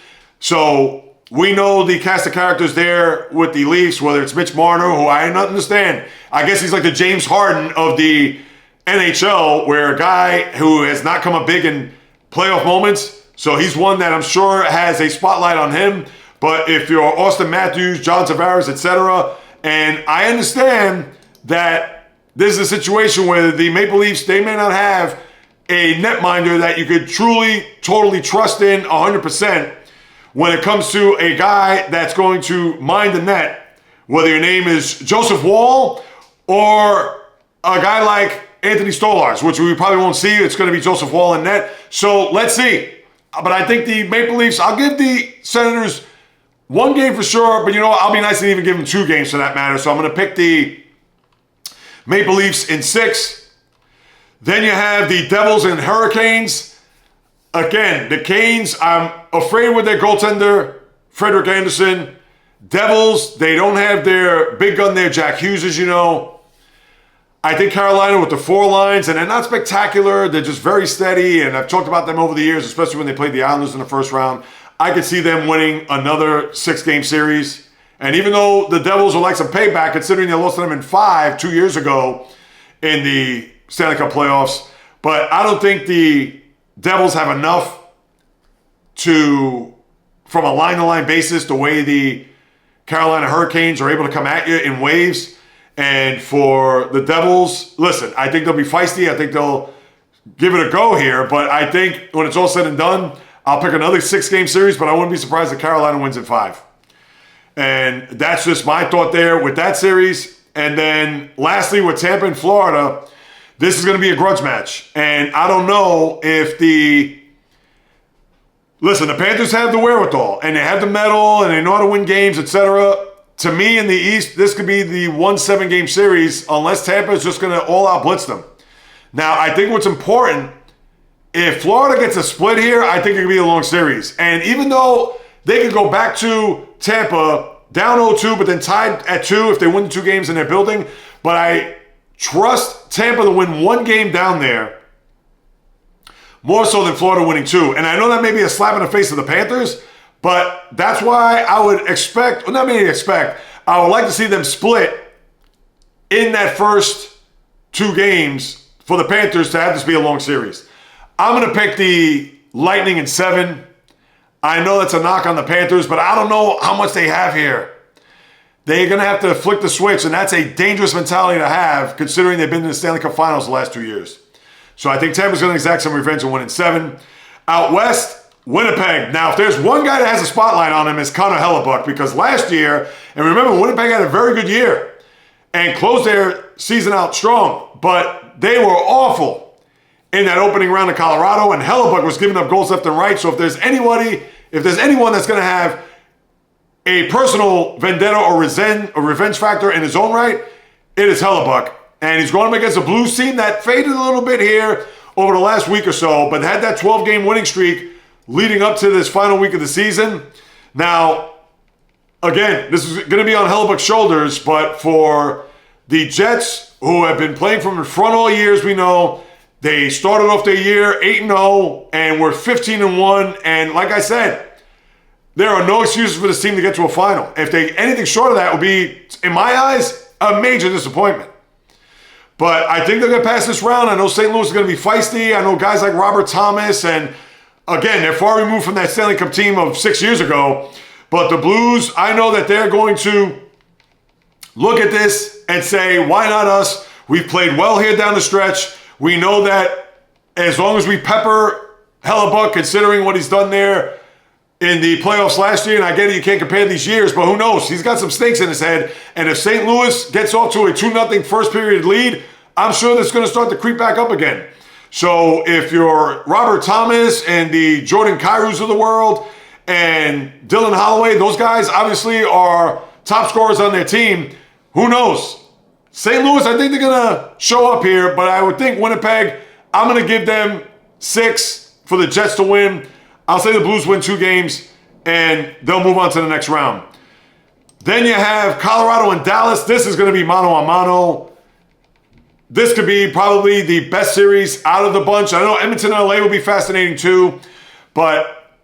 So we know the cast of characters there with the Leafs, whether it's Mitch Marner, who I understand. I guess he's like the James Harden of the NHL, where a guy who has not come up big in playoff moments. So he's one that I'm sure has a spotlight on him. But if you're Austin Matthews, John Tavares, etc., and I understand that this is a situation where the Maple Leafs, they may not have a netminder that you could truly, totally trust in 100%. When it comes to a guy that's going to mind the net, whether your name is Joseph Wall or a guy like Anthony Stolarz, which we probably won't see. It's going to be Joseph Wall in net. So let's see. But I think the Maple Leafs, I'll give the Senators one game for sure, but you know what? I'll be nice and even give them 2 games for that matter. So I'm going to pick the Maple Leafs in 6. Then you have the Devils and Hurricanes. Again, the Canes, I'm afraid with their goaltender, Frederik Andersen. Devils, they don't have their big gun there, Jack Hughes, as you know. I think Carolina with the 4 lines, and they're not spectacular. They're just very steady, and I've talked about them over the years, especially when they played the Islanders in the first round. I could see them winning another 6-game series. And even though the Devils would like some payback, considering they lost to them in 5 2 years ago in the Stanley Cup Playoffs, but I don't think the Devils have enough to, from a line-to-line basis, the way the Carolina Hurricanes are able to come at you in waves. And for the Devils, listen, I think they'll be feisty. I think they'll give it a go here. But I think when it's all said and done, I'll pick another 6-game series, but I wouldn't be surprised if Carolina wins in 5. And that's just my thought there with that series. And then lastly, with Tampa and Florida, this is going to be a grudge match. And I don't know if the Panthers have the wherewithal, and they have the mettle, and they know how to win games, etc. To me, in the East, this could be the 1 7-game series unless Tampa is just going to all-out blitz them. Now, I think what's important, if Florida gets a split here, I think it could be a long series. And even though they could go back to Tampa down 0-2, but then tied at 2 if they win the 2 games in their building, but I trust Tampa to win 1 game down there more so than Florida winning 2. And I know that may be a slap in the face of the Panthers, but that's why I would expect, well, not maybe expect, I would like to see them split in that first 2 games for the Panthers to have this be a long series. I'm going to pick the Lightning in 7. I know that's a knock on the Panthers, but I don't know how much they have here. They're going to have to flick the switch, and that's a dangerous mentality to have considering they've been in the Stanley Cup Finals the last 2 years. So I think Tampa's going to exact some revenge and win in 7. Out west, Winnipeg. Now, if there's one guy that has a spotlight on him, it's Connor Hellebuck, because last year, and remember, Winnipeg had a very good year and closed their season out strong, but they were awful in that opening round of Colorado, and Hellebuck was giving up goals left and right. So if there's anyone that's going to have a personal vendetta or revenge factor in his own right, it is Hellebuck. And he's going up against a Blues team that faded a little bit here over the last week or so, but had that 12-game winning streak leading up to this final week of the season. Now, again, this is going to be on Hellebuck's shoulders, but for the Jets, who have been playing from in front all years, we know, they started off their year 8-0 and were 15-1. And like I said, there are no excuses for this team to get to a final. If they anything short of that would be, in my eyes, a major disappointment. But I think they're going to pass this round. I know St. Louis is going to be feisty. I know guys like Robert Thomas, and again, they're far removed from that Stanley Cup team of 6 years ago. But the Blues, I know that they're going to look at this and say, why not us? We've played well here down the stretch. We know that as long as we pepper Hellebuck, considering what he's done there in the playoffs last year, and I get it, you can't compare these years, but who knows? He's got some stinks in his head. And if St. Louis gets off to a 2-0 first period lead, I'm sure that's going to start to creep back up again. So if you're Robert Thomas and the Jordan Kyrous of the world, and Dylan Holloway, those guys obviously are top scorers on their team. Who knows? St. Louis, I think they're going to show up here, but I would think Winnipeg, I'm going to give them 6 for the Jets to win. I'll say the Blues win 2 games, and they'll move on to the next round. Then you have Colorado and Dallas. This is going to be mano a mano. This could be probably the best series out of the bunch. I know Edmonton and LA will be fascinating too, but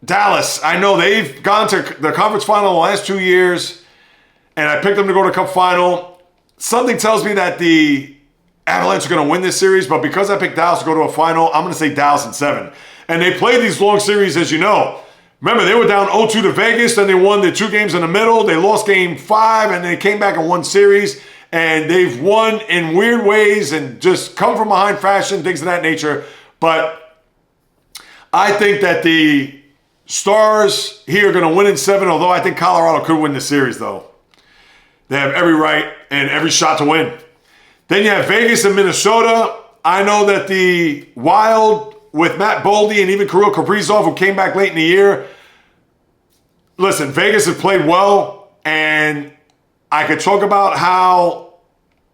Dallas, I know they've gone to the conference final the last 2 years, and I picked them to go to Cup final. Something tells me that the Avalanche are going to win this series, but because I picked Dallas to go to a final, I'm going to say Dallas in 7. And they play these long series, as you know. Remember, they were down 0-2 to Vegas, then they won the 2 games in the middle. They lost game 5, and they came back and won series. And they've won in weird ways and just come from behind fashion, things of that nature. But I think that the Stars here are going to win in 7, although I think Colorado could win the series, though. They have every right and every shot to win. Then you have Vegas and Minnesota. I know that the Wild with Matt Boldy and even Kirill Kaprizov, who came back late in the year. Listen, Vegas has played well, and I could talk about how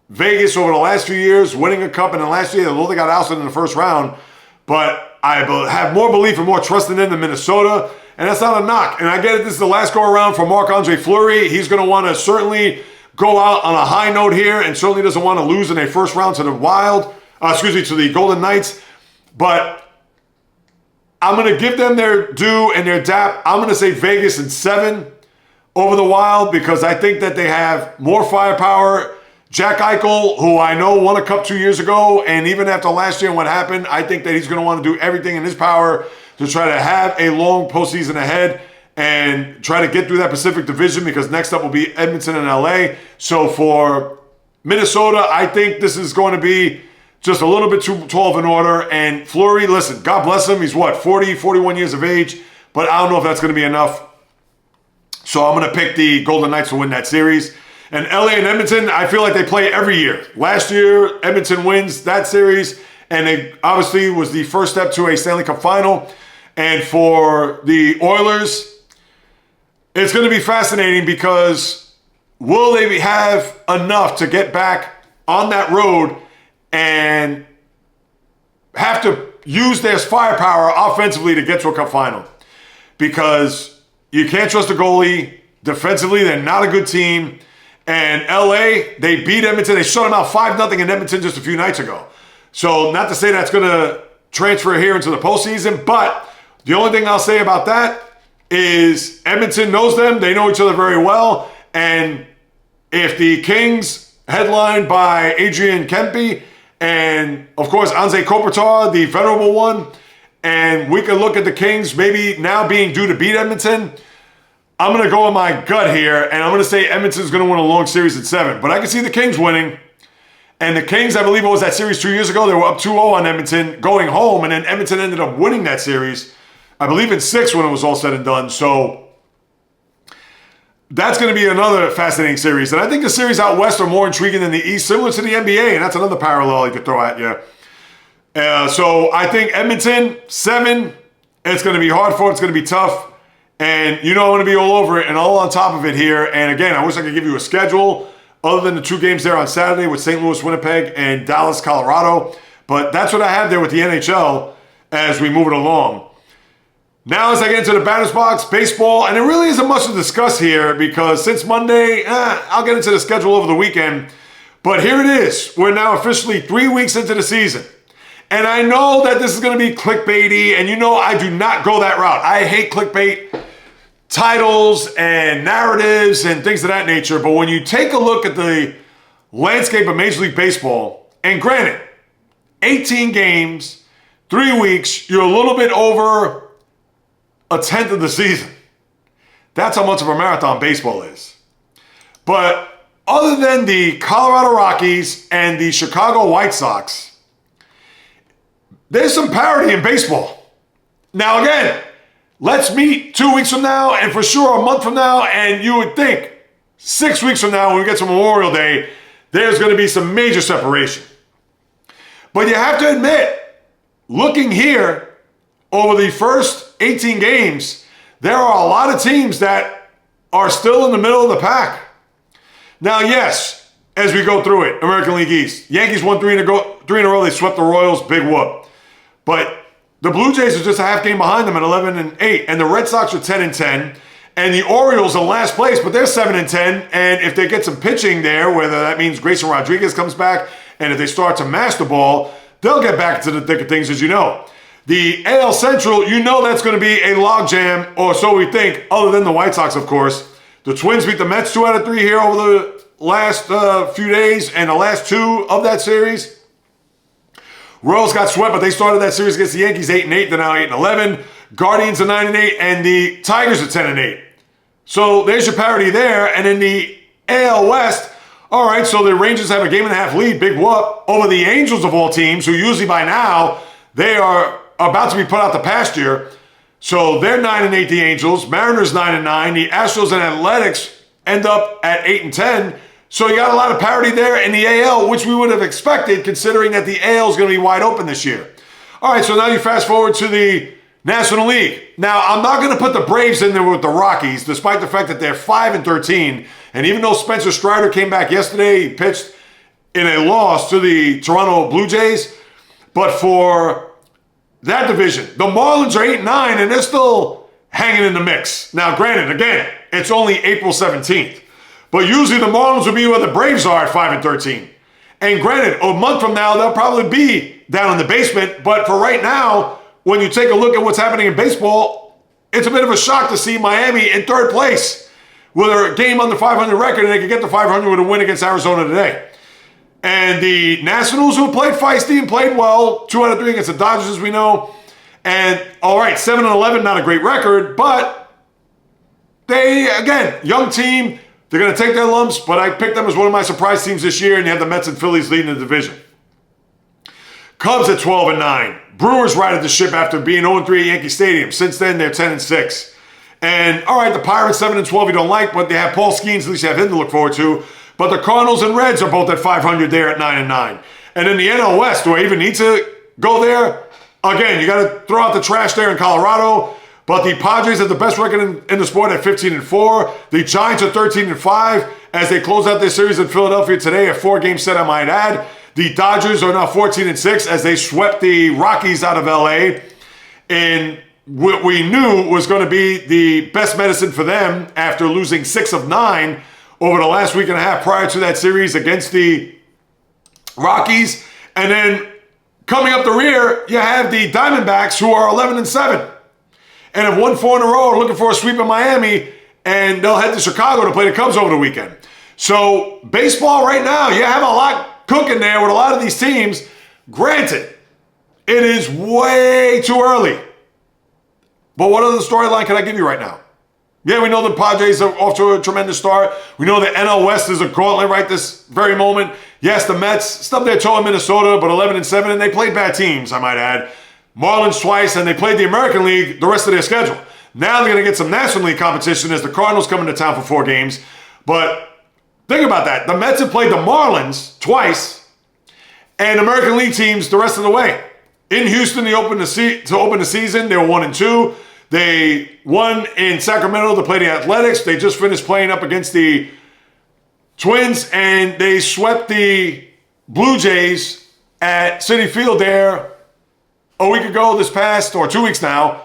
Vegas over the last few years, winning a cup, and the last year, although they got ousted in the first round, but I have more belief and more trust in them than Minnesota, and that's not a knock. And I get it, this is the last go-around for Marc-Andre Fleury. He's going to want to certainly go out on a high note here, and certainly doesn't want to lose in a first round to the to the Golden Knights. But I'm going to give them their due and their dap. I'm going to say Vegas in 7 over the Wild because I think that they have more firepower. Jack Eichel, who I know won a cup 2 years ago, and even after last year and what happened, I think that he's going to want to do everything in his power to try to have a long postseason ahead and try to get through that Pacific Division because next up will be Edmonton and LA. So for Minnesota, I think this is going to be just a little bit too tall of an order. And Fleury, listen, God bless him. He's 40, 41 years of age, but I don't know if that's going to be enough. So I'm going to pick the Golden Knights to win that series. And LA and Edmonton, I feel like they play every year. Last year, Edmonton wins that series, and it obviously was the first step to a Stanley Cup final. And for the Oilers, it's going to be fascinating because will they have enough to get back on that road and have to use their firepower offensively to get to a cup final? Because you can't trust the goalie. Defensively, they're not a good team. And LA, they beat Edmonton. They shut them out 5-0 in Edmonton just a few nights ago. So not to say that's going to transfer here into the postseason, but the only thing I'll say about that is Edmonton knows them. They know each other very well. And if the Kings, headlined by Adrian Kempe and, of course, Anze Kopitar, the venerable one, and we can look at the Kings maybe now being due to beat Edmonton, I'm going to go with my gut here, and I'm going to say Edmonton's going to win a long series at 7. But I can see the Kings winning. And the Kings, I believe it was that series 2 years ago, they were up 2-0 on Edmonton going home, and then Edmonton ended up winning that series, I believe in 6 when it was all said and done. So that's going to be another fascinating series. And I think the series out west are more intriguing than the east, similar to the NBA, and that's another parallel I could throw at you. So I think Edmonton, 7, it's going to be hard for it. It's going to be tough. And you know I'm going to be all over it and all on top of it here. And again, I wish I could give you a schedule other than the 2 games there on Saturday with St. Louis, Winnipeg, and Dallas, Colorado. But that's what I have there with the NHL as we move it along. Now as I get into the batter's box, baseball, and there really isn't much to discuss here because since Monday, I'll get into the schedule over the weekend. But here it is. We're now officially 3 weeks into the season. And I know that this is going to be clickbaity, and you know I do not go that route. I hate clickbait titles and narratives and things of that nature. But when you take a look at the landscape of Major League Baseball, and granted, 18 games, 3 weeks, you're a little bit over a tenth of the season. That's how much of a marathon baseball is. But other than the Colorado Rockies and the Chicago White Sox, there's some parity in baseball. Now again, let's meet 2 weeks from now and for sure a month from now, and you would think 6 weeks from now when we get to Memorial Day, there's going to be some major separation. But you have to admit, looking here over the first 18 games, there are a lot of teams that are still in the middle of the pack. Now, yes, as we go through it, American League East, Yankees won three in a row. They swept the Royals, big whoop. But the Blue Jays are just a half game behind them at 11-8, and the Red Sox are 10-10, and the Orioles in last place, but they're 7-10. And if they get some pitching there, whether that means Grayson Rodriguez comes back, and if they start to mash the ball, they'll get back to the thick of things, as you know. The AL Central, you know that's going to be a logjam, or so we think, other than the White Sox, of course. The Twins beat the Mets 2 out of 3 here over the last few days, and the last 2 of that series. Royals got swept, but they started that series against the Yankees 8-8. They're now 8-11. Guardians are 9-8, and the Tigers are 10-8. So there's your parity there. And in the AL West, all right, so the Rangers have a game-and-a-half lead, big whoop, over the Angels of all teams, who usually by now, they are about to be put out the pasture. So they're 9-8, the Angels. Mariners 9-9. The Astros and Athletics end up at 8-10. So you got a lot of parity there in the AL, which we would have expected, considering that the AL is going to be wide open this year. All right, so now you fast forward to the National League. Now, I'm not going to put the Braves in there with the Rockies, despite the fact that they're 5-13. And even though Spencer Strider came back yesterday, he pitched in a loss to the Toronto Blue Jays. But for that division, the Marlins are 8-9, and they're still hanging in the mix. Now, granted, again, it's only April 17th. But usually the Marlins will be where the Braves are at 5-13. And granted, a month from now, they'll probably be down in the basement. But for right now, when you take a look at what's happening in baseball, it's a bit of a shock to see Miami in third place with a game under 500 record, and they could get to 500 with a win against Arizona today. And the Nationals, who played feisty and played well, 2 out of 3 against the Dodgers, as we know. And all right, 7-11, not a great record, but they, again, young team. They're going to take their lumps, but I picked them as one of my surprise teams this year, and you have the Mets and Phillies leading the division. Cubs at 12-9. Brewers righted the ship after being 0-3 at Yankee Stadium. Since then, they're 10-6. And, all right, the Pirates 7-12 you don't like, but they have Paul Skeens, at least you have him to look forward to. But the Cardinals and Reds are both at 500 there at 9-9. And in the NL West, do I even need to go there? Again, you got to throw out the trash there in Colorado. But the Padres have the best record in the sport at 15-4. The Giants are 13-5 as they close out their series in Philadelphia today, a 4-game set, I might add. The Dodgers are now 14-6 as they swept the Rockies out of LA in what we knew was going to be the best medicine for them after losing 6 of 9 over the last week and a half prior to that series against the Rockies. And then coming up the rear, you have the Diamondbacks, who are 11-7. And have won 4 in a row, are looking for a sweep in Miami, and they'll head to Chicago to play the Cubs over the weekend. So baseball right now, you have a lot cooking there with a lot of these teams. Granted, it is way too early. But what other storyline can I give you right now? Yeah, we know the Padres are off to a tremendous start. We know the NL West is a gauntlet right this very moment. Yes, the Mets stubbed their toe in Minnesota, but 11-7, and they played bad teams, I might add. Marlins twice, and they played the American League the rest of their schedule. Now they're going to get some National League competition as the Cardinals come into town for 4 games. But think about that. The Mets have played the Marlins twice, and American League teams the rest of the way. In Houston, to open the season, they were 1-2. They won in Sacramento to play the Athletics. They just finished playing up against the Twins, and they swept the Blue Jays at Citi Field there a week ago, this past, or 2 weeks now,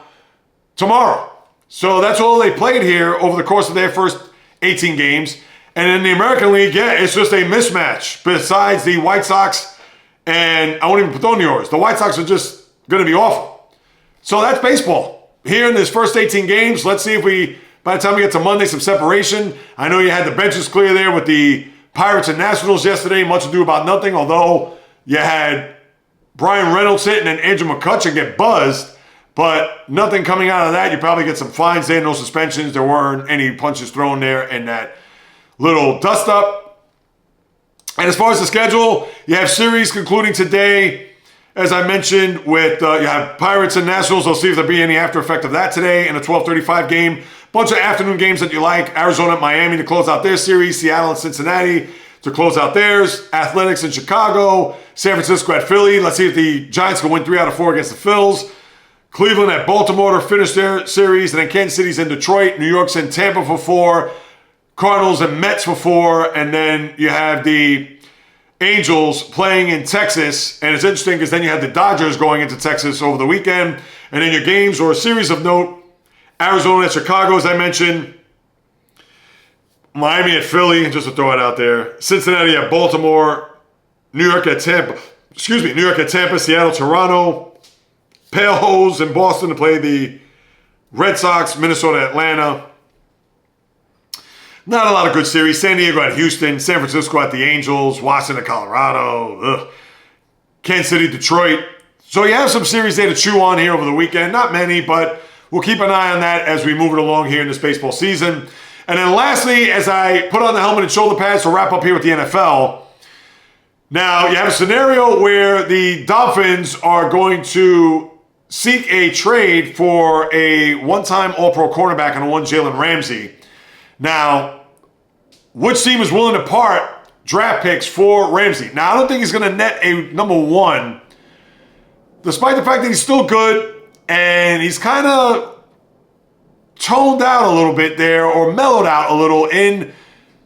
tomorrow. So that's all they played here over the course of their first 18 games. And in the American League, yeah, it's just a mismatch. Besides the White Sox, and I won't even put on yours. The White Sox are just going to be awful. So that's baseball. Here in this first 18 games, let's see if we, by the time we get to Monday, some separation. I know you had the benches clear there with the Pirates and Nationals yesterday. Much ado about nothing, although you had Brian Reynolds hitting and Andrew McCutchen get buzzed, but nothing coming out of that. You probably get some fines there, no suspensions. There weren't any punches thrown there in that little dust-up. And as far as the schedule, you have series concluding today, as I mentioned, with you have Pirates and Nationals. I'll see if there'll be any after effect of that today in a 12:35 game. Bunch of afternoon games that you like. Arizona at Miami to close out their series. Seattle and Cincinnati to close out theirs. Athletics in Chicago. San Francisco at Philly. Let's see if the Giants can win 3 out of 4 against the Phils. Cleveland at Baltimore to finish their series, and then Kansas City's in Detroit. New York's in Tampa for 4. Cardinals and Mets for 4. And then you have the Angels playing in Texas. And it's interesting because then you have the Dodgers going into Texas over the weekend. And then your games or a series of note, Arizona at Chicago, as I mentioned. Miami at Philly, just to throw it out there. Cincinnati at Baltimore. New York at Tampa. New York at Tampa. Seattle, Toronto. Pale Hose in Boston to play the Red Sox. Minnesota, Atlanta. Not a lot of good series. San Diego at Houston. San Francisco at the Angels. Washington, Colorado. Kansas City, Detroit. So you have some series there to chew on here over the weekend. Not many, but we'll keep an eye on that as we move it along here in this baseball season. And then lastly, as I put on the helmet and shoulder pads to wrap up here with the NFL, now you have a scenario where the Dolphins are going to seek a trade for a one-time All-Pro cornerback and one Jalen Ramsey. Now, which team is willing to part draft picks for Ramsey? Now, I don't think he's going to net a number 1, despite the fact that he's still good and he's kind of toned out a little bit there or mellowed out a little in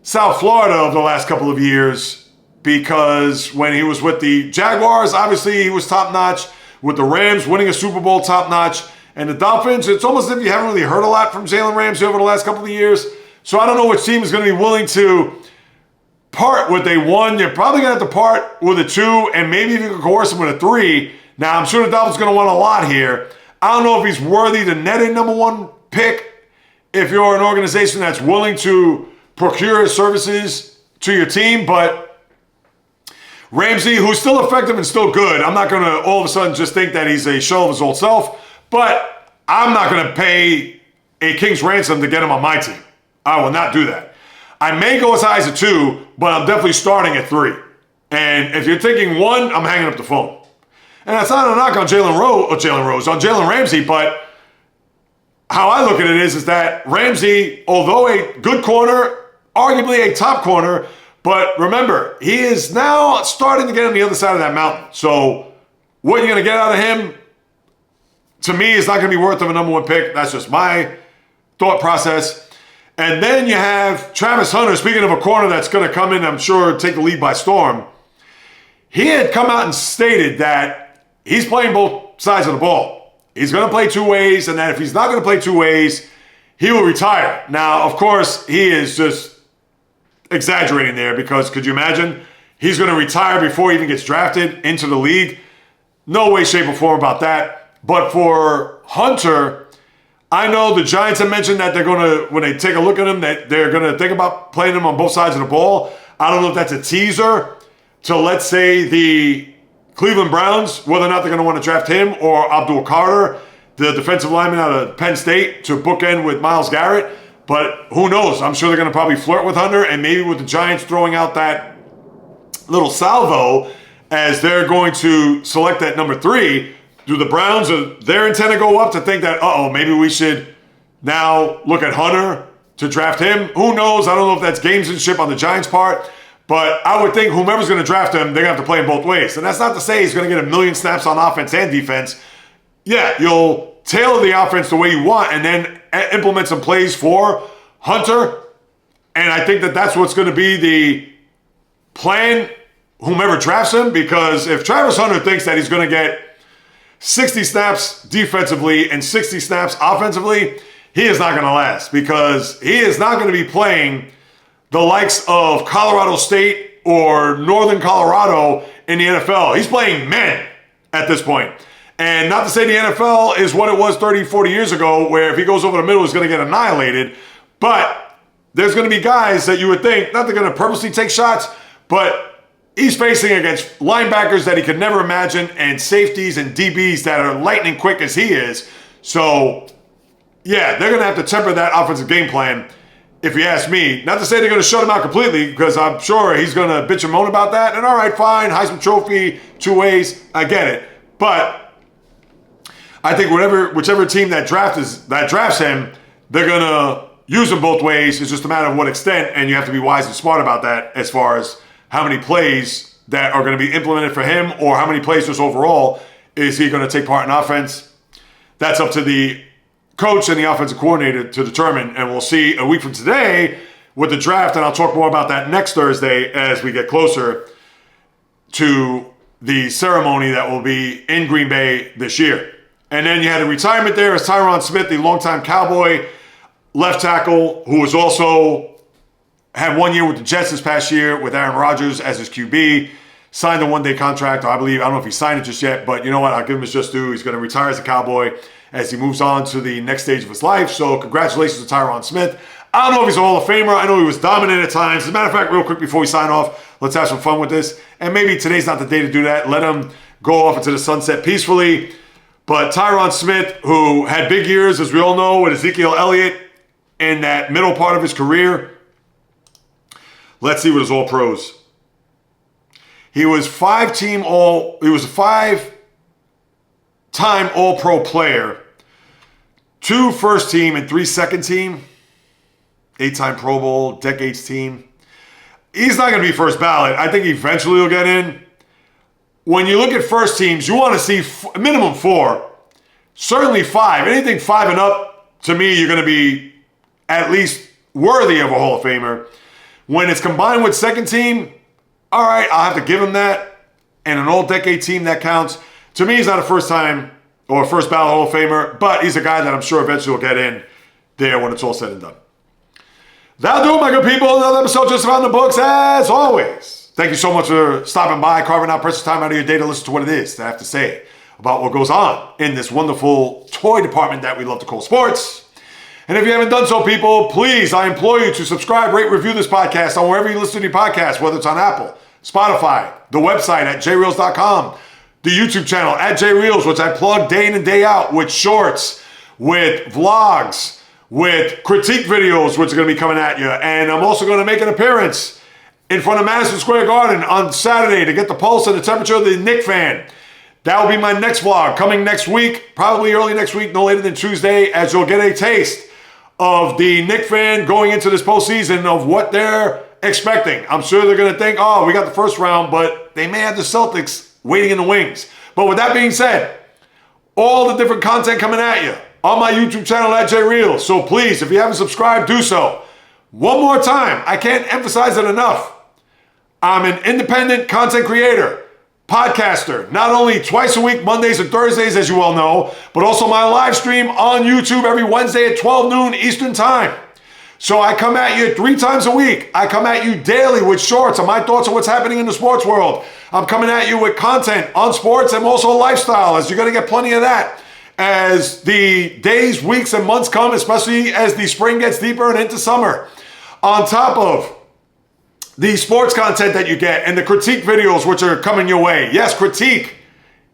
South Florida over the last couple of years, because when he was with the Jaguars, obviously he was top-notch. With the Rams winning a Super Bowl, top-notch. And the Dolphins, it's almost as if you haven't really heard a lot from Jalen Ramsey over the last couple of years. So I don't know which team is going to be willing to part with a 1. You're probably going to have to part with a 2, and maybe if you can coerce him with a 3. Now, I'm sure the Dolphins are going to want a lot here. I don't know if he's worthy to net a number 1 pick if you're an organization that's willing to procure his services to your team, but Ramsey, who's still effective and still good, I'm not going to all of a sudden just think that he's a shell of his old self, but I'm not going to pay a king's ransom to get him on my team. I will not do that. I may go as high as a 2, but I'm definitely starting at 3. And if you're thinking 1, I'm hanging up the phone. And that's not a knock on Jalen Ramsey, but how I look at it is that Ramsey, although a good corner, arguably a top corner, but remember, he is now starting to get on the other side of that mountain. So what you're going to get out of him, to me, is not going to be worth of a number 1 pick. That's just my thought process. And then you have Travis Hunter, speaking of a corner that's going to come in, I'm sure, take the lead by storm. He had come out and stated that he's playing both sides of the ball. He's going to play 2 ways, and that if he's not going to play 2 ways, he will retire. Now, of course, he is just exaggerating there, because could you imagine? He's going to retire before he even gets drafted into the league. No way, shape, or form about that. But for Hunter, I know the Giants have mentioned that they're going to, when they take a look at him, that they're going to think about playing him on both sides of the ball. I don't know if that's a teaser to, let's say, the Cleveland Browns, whether or not they're going to want to draft him or Abdul Carter, the defensive lineman out of Penn State, to bookend with Myles Garrett. But who knows? I'm sure they're going to probably flirt with Hunter, and maybe with the Giants throwing out that little salvo as they're going to select that number 3. Do the Browns, their intent to go up to think that, maybe we should now look at Hunter to draft him? Who knows? I don't know if that's gamesmanship on the Giants' part, but I would think whomever's going to draft him, they're going to have to play him both ways. And that's not to say he's going to get a million snaps on offense and defense. Yeah, you'll tailor the offense the way you want and then implement some plays for Hunter. And I think that that's what's going to be the plan, whomever drafts him, because if Travis Hunter thinks that he's going to get 60 snaps defensively and 60 snaps offensively, he is not going to last, because he is not going to be playing the likes of Colorado State or Northern Colorado in the NFL. He's playing men at this point. And not to say the NFL is what it was 30, 40 years ago, where if he goes over the middle, he's going to get annihilated. But there's going to be guys that you would think, not they're going to purposely take shots, but he's facing against linebackers that he could never imagine and safeties and DBs that are lightning quick as he is. So, yeah, they're going to have to temper that offensive game plan, if you ask me. Not to say they're going to shut him out completely, because I'm sure he's going to bitch and moan about that. And all right, fine, Heisman Trophy, 2 ways, I get it. But I think whichever team that drafts him, they're going to use him both ways. It's just a matter of what extent, and you have to be wise and smart about that as far as how many plays that are going to be implemented for him, or how many plays just overall is he going to take part in offense. that's up to the coach and the offensive coordinator to determine. And we'll see a week from today with the draft, and I'll talk more about that next Thursday as we get closer to the ceremony that will be in Green Bay this year. And then you had a retirement there as Tyron Smith, the longtime Cowboy left tackle, who was also had 1 year with the Jets this past year with Aaron Rodgers as his QB, signed a one-day contract, I believe. I don't know if he signed it just yet, but you know what? I'll give him his just due. He's going to retire as a Cowboy as he moves on to the next stage of his life. So congratulations to Tyron Smith. I don't know if he's a Hall of Famer. I know he was dominant at times. As a matter of fact, real quick before we sign off, let's have some fun with this. And maybe today's not the day to do that. Let him go off into the sunset peacefully. But Tyron Smith, who had big years, as we all know, with Ezekiel Elliott in that middle part of his career. Let's see what his all pros. He was a five-time all-pro player, 2 first team and 3 second team, 8-time Pro Bowl, decades team. He's not going to be first ballot. I think eventually he'll get in. When you look at first teams, you want to see minimum 4, certainly 5. Anything 5 and up, to me, you're going to be at least worthy of a Hall of Famer. When it's combined with second team, all right, I'll have to give him that. And an all-decade team, that counts. To me, he's not a first-time or a first-ballot Hall of Famer, but he's a guy that I'm sure eventually will get in there when it's all said and done. That'll do it, my good people. Another episode just about in the books, as always. Thank you so much for stopping by, carving out precious time out of your day to listen to what it is that I have to say about what goes on in this wonderful toy department that we love to call sports. And if you haven't done so, people, please, I implore you to subscribe, rate, review this podcast on wherever you listen to your podcast, whether it's on Apple, Spotify, the website at JAYREELZ.com, the YouTube channel at JAYREELZ, which I plug day in and day out with shorts, with vlogs, with critique videos, which are going to be coming at you. And I'm also going to make an appearance in front of Madison Square Garden on Saturday to get the pulse and the temperature of the Knick fan. That will be my next vlog coming next week, probably early next week, no later than Tuesday, as you'll get a taste of the Knick fan going into this postseason of what they're expecting. I'm sure they're going to think, oh, we got the first round, but they may have the Celtics waiting in the wings. But with that being said, all the different content coming at you on my YouTube channel at JAYREELZ. So please, if you haven't subscribed, do so. One more time, I can't emphasize it enough. I'm an independent content creator, podcaster, not only twice a week, Mondays and Thursdays, as you all know, but also my live stream on YouTube every Wednesday at 12 noon Eastern Time. So I come at you 3 times a week. I come at you daily with shorts on my thoughts on what's happening in the sports world. I'm coming at you with content on sports and also lifestyle, as you're going to get plenty of that as the days, weeks, and months come, especially as the spring gets deeper and into summer. On top of the sports content that you get and the critique videos which are coming your way. Yes, critique.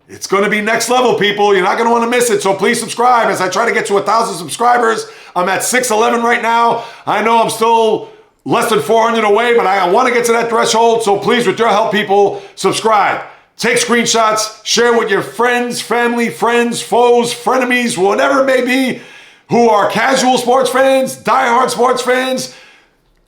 It's going to be next level, people. You're not going to want to miss it. So please subscribe as I try to get to 1,000 subscribers. I'm at 611 right now. I know I'm still less than 400 away, but I want to get to that threshold. So please, with your help, people, subscribe. Take screenshots. Share with your friends, family, friends, foes, frenemies, whatever it may be, who are casual sports fans, diehard sports fans,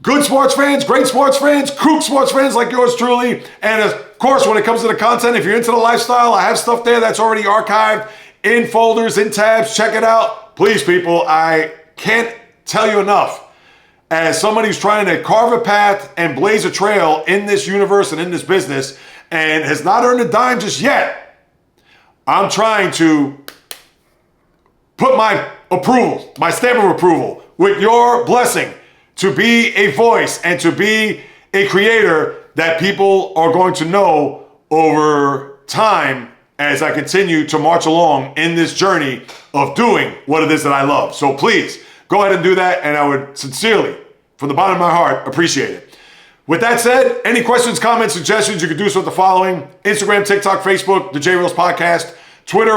good sports fans, great sports fans, kook sports fans like yours truly. And of course, when it comes to the content, if you're into the lifestyle, I have stuff there that's already archived in folders, in tabs. Check it out. Please, people, I can't tell you enough. As somebody who's trying to carve a path and blaze a trail in this universe and in this business and has not earned a dime just yet, I'm trying to put my approval, my stamp of approval, with your blessing, to be a voice and to be a creator that people are going to know over time as I continue to march along in this journey of doing what it is that I love. So please, go ahead and do that, and I would sincerely, from the bottom of my heart, appreciate it. With that said, any questions, comments, suggestions, you can do so with the following: Instagram, TikTok, Facebook, the JAYREELZ Podcast, Twitter,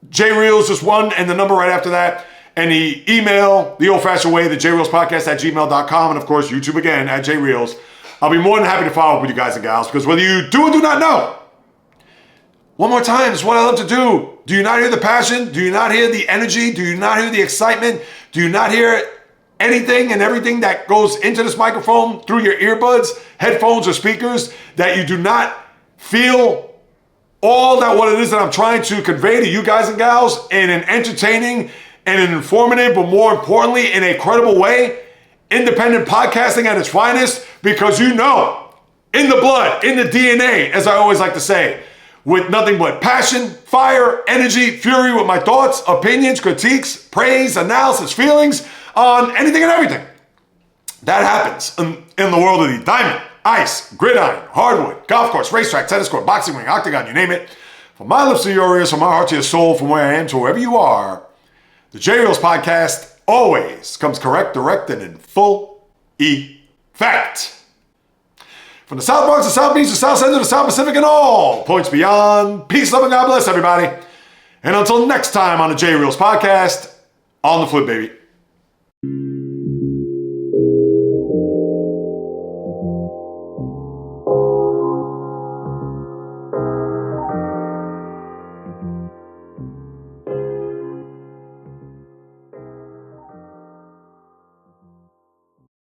JAYREELZ, just 1, and the number right after that. And the email, the old-fashioned way, the JAYREELZ Podcast at gmail.com. And of course, YouTube again at JAYREELZ. I'll be more than happy to follow up with you guys and gals, because whether you do or do not know, one more time, it's what I love to do. Do you not hear the passion? Do you not hear the energy? Do you not hear the excitement? Do you not hear anything and everything that goes into this microphone through your earbuds, headphones, or speakers that you do not feel all that what it is that I'm trying to convey to you guys and gals in an entertaining and an informative, but more importantly, in a credible way, independent podcasting at its finest, because you know, in the blood, in the DNA, as I always like to say, with nothing but passion, fire, energy, fury with my thoughts, opinions, critiques, praise, analysis, feelings on anything and everything. That happens in the world of the diamond, ice, gridiron, hardwood, golf course, racetrack, tennis court, boxing ring, octagon, you name it. From my lips to your ears, from my heart to your soul, from where I am to wherever you are, the JAYREELZ podcast always comes correct, direct, and in full effect. From the South Bronx, the South Beach, the South End, the South Pacific, and all points beyond. Peace, love, and God bless everybody. And until next time on the JAYREELZ podcast, on the flip, baby.